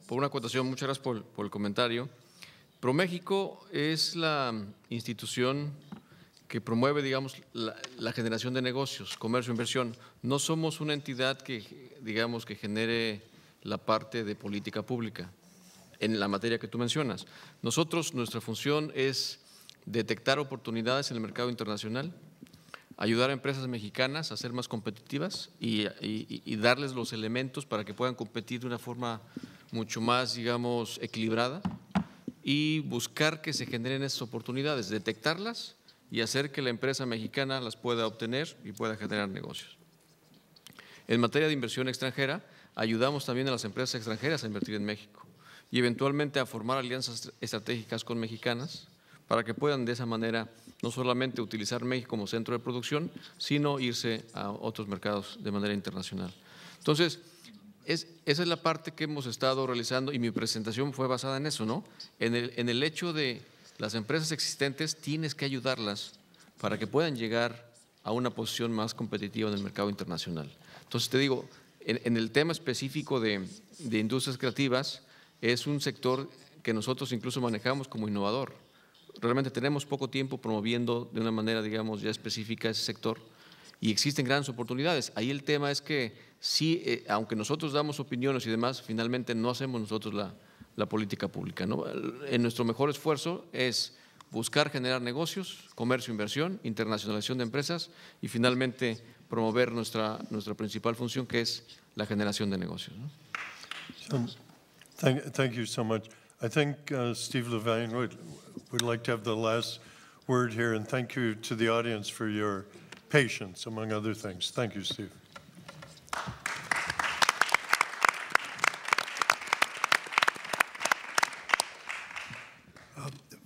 una acotación. Muchas gracias por el comentario. ProMéxico es la institución que promueve, digamos, la generación de negocios, comercio, inversión. No somos una entidad que, digamos, que genere la parte de política pública en la materia que tú mencionas. Nosotros, nuestra función es detectar oportunidades en el mercado internacional, ayudar a empresas mexicanas a ser más competitivas y darles los elementos para que puedan competir de una forma mucho más, digamos, equilibrada y buscar que se generen esas oportunidades, detectarlas y hacer que la empresa mexicana las pueda obtener y pueda generar negocios. En materia de inversión extranjera, ayudamos también a las empresas extranjeras a invertir en México y eventualmente a formar alianzas estratégicas con mexicanas para que puedan de esa manera no solamente utilizar México como centro de producción, sino irse a otros mercados de manera internacional. Entonces, esa es la parte que hemos estado realizando y mi presentación fue basada en eso, ¿no? En el hecho de las empresas existentes tienes que ayudarlas para que puedan llegar a una posición más competitiva en el mercado internacional. Entonces, te digo, en el tema específico de industrias creativas, es un sector que nosotros incluso manejamos como innovador. Realmente tenemos poco tiempo promoviendo de una manera, digamos, ya específica ese sector y existen grandes oportunidades. Ahí el tema es que sí, aunque nosotros damos opiniones y demás, finalmente no hacemos nosotros la política pública, ¿no? En nuestro mejor esfuerzo es buscar generar negocios, comercio, inversión, internacionalización de empresas y finalmente promover nuestra principal función, que es la generación de negocios, ¿no? Thank you so much. I think Steve Levine would like to have the last word here, and thank you to the audience for your patience, among other things. Thank you, Steve.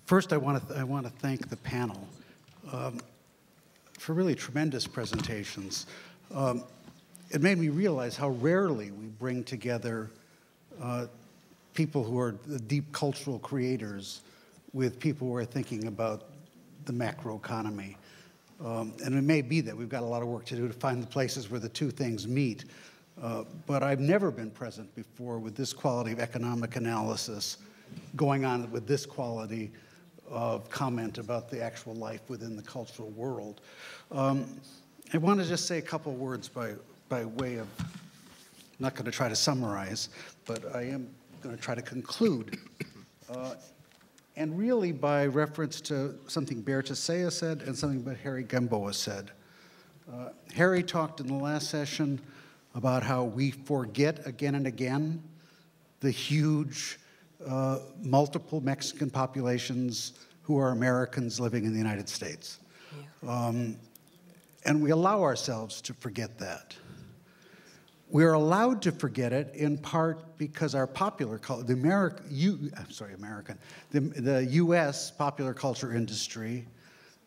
First, I want to thank the panel for really tremendous presentations. It made me realize how rarely we bring together people who are the deep cultural creators with people who are thinking about the macroeconomy. And it may be that we've got a lot of work to do to find the places where the two things meet. But I've never been present before with this quality of economic analysis going on with this quality of comment about the actual life within the cultural world. I want to just say a couple words by way of, I'm not going to try to summarize, but I am going to try to conclude. And really by reference to something Bertha said and something that Harry Gamboa said. Harry talked in the last session about how we forget again and again the huge multiple Mexican populations who are Americans living in the United States. Yeah. And we allow ourselves to forget that. We're allowed to forget it in part because our popular culture, the US popular culture industry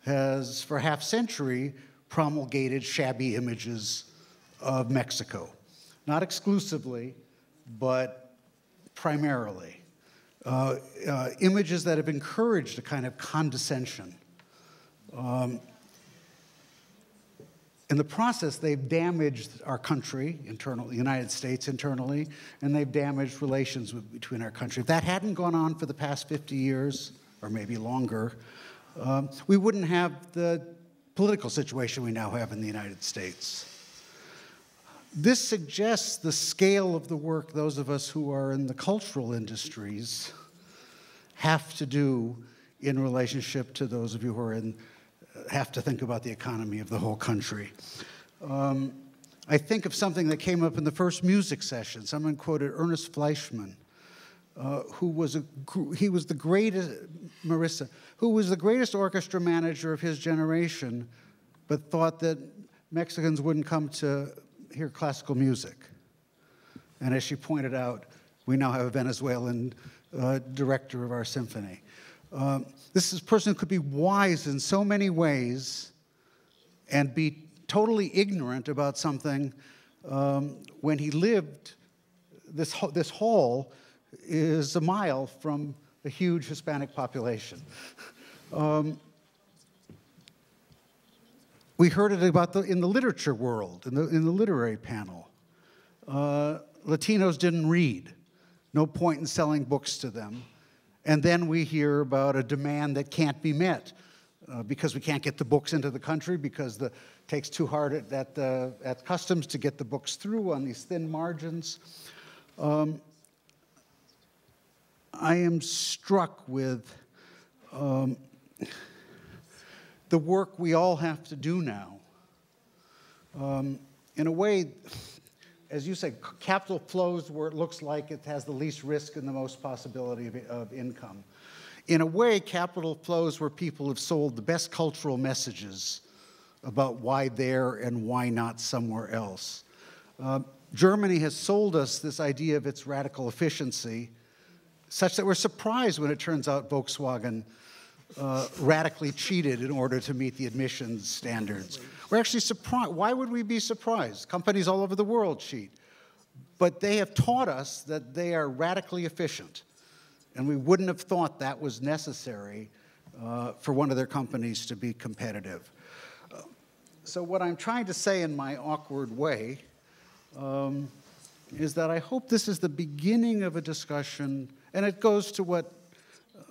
has for half century promulgated shabby images of Mexico. Not exclusively, but primarily. Images that have encouraged a kind of condescension. In the process, they've damaged our country, the United States internally, and they've damaged relations between our country. If that hadn't gone on for the past 50 years, or maybe longer, we wouldn't have the political situation we now have in the United States. This suggests the scale of the work those of us who are in the cultural industries have to do in relationship to those of you who are have to think about the economy of the whole country. I think of something that came up in the first music session. Someone quoted Ernest Fleischmann, who was the greatest orchestra manager of his generation, but thought that Mexicans wouldn't come to hear classical music. And as she pointed out, we now have a Venezuelan director of our symphony. This is a person who could be wise in so many ways and be totally ignorant about something when he lived. This hall is a mile from a huge Hispanic population. We heard it about in the literature world, in the literary panel. Latinos didn't read. No point in selling books to them. And then we hear about a demand that can't be met because we can't get the books into the country because it takes too hard at customs to get the books through on these thin margins. I am struck with the work we all have to do now. In a way, as you say, capital flows where it looks like it has the least risk and the most possibility of income. In a way, capital flows where people have sold the best cultural messages about why there and why not somewhere else. Germany has sold us this idea of its radical efficiency, such that we're surprised when it turns out Volkswagen radically cheated in order to meet the emissions standards. We're actually surprised. Why would we be surprised? Companies all over the world cheat. But they have taught us that they are radically efficient. And we wouldn't have thought that was necessary for one of their companies to be competitive. So what I'm trying to say in my awkward way is that I hope this is the beginning of a discussion, and it goes to what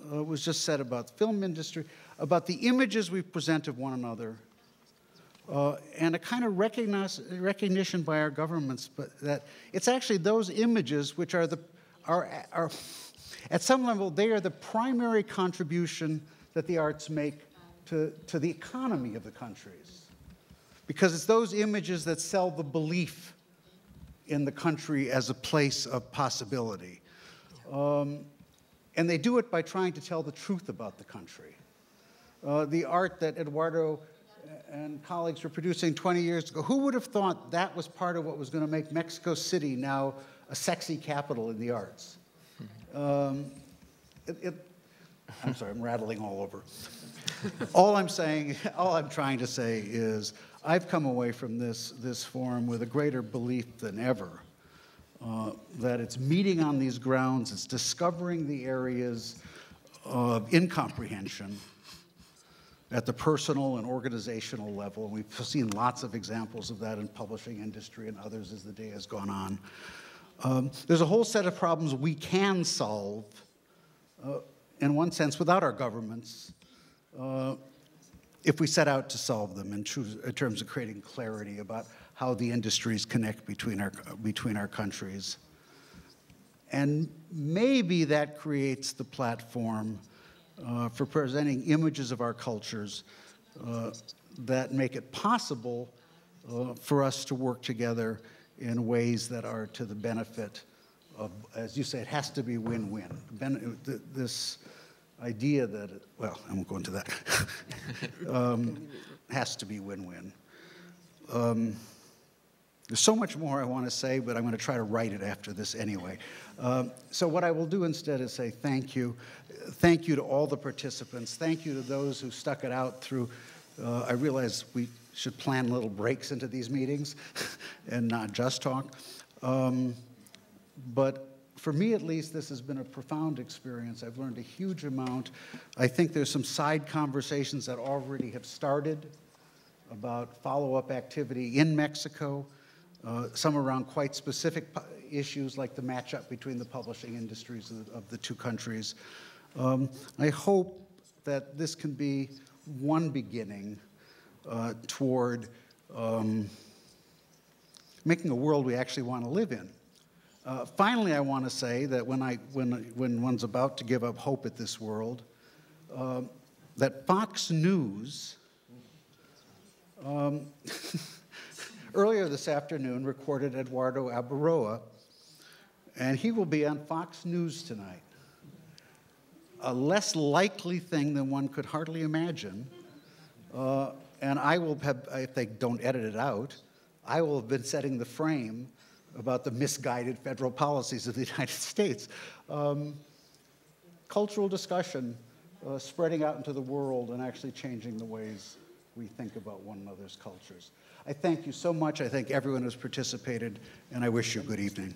was just said about the film industry, about the images we present of one another, and a kind of recognition by our governments, but that it's actually those images which are at some level, they are the primary contribution that the arts make to the economy of the countries. Because it's those images that sell the belief in the country as a place of possibility. And they do it by trying to tell the truth about the country. The art that Eduardo and colleagues were producing 20 years ago, who would have thought that was part of what was going to make Mexico City now a sexy capital in the arts? I'm sorry, I'm rattling all over. All I'm trying to say is I've come away from this forum with a greater belief than ever that it's meeting on these grounds, it's discovering the areas of incomprehension at the personal and organizational level. And we've seen lots of examples of that in publishing industry and others as the day has gone on. There's a whole set of problems we can solve, in one sense, without our governments, if we set out to solve them in terms of creating clarity about how the industries connect between our countries. And maybe that creates the platform for presenting images of our cultures that make it possible for us to work together in ways that are to the benefit of, as you say, it has to be win-win. This idea that, well, I won't go into that, has to be win-win. There's so much more I want to say, but I'm going to try to write it after this anyway. So what I will do instead is say thank you. Thank you to all the participants. Thank you to those who stuck it out through, I realize we should plan little breaks into these meetings and not just talk. But for me, at least, this has been a profound experience. I've learned a huge amount. I think there's some side conversations that already have started about follow-up activity in Mexico, some around quite specific issues like the matchup between the publishing industries of the two countries. I hope that this can be one beginning toward making a world we actually want to live in. Finally, I want to say that when one's about to give up hope at this world, that Fox News earlier this afternoon recorded Eduardo Abaroa, and he will be on Fox News tonight. A less likely thing than one could hardly imagine. And I will have, if they don't edit it out, I will have been setting the frame about the misguided federal policies of the United States. Cultural discussion spreading out into the world and actually changing the ways we think about one another's cultures. I thank you so much. I thank everyone who's participated, and I wish you a good evening.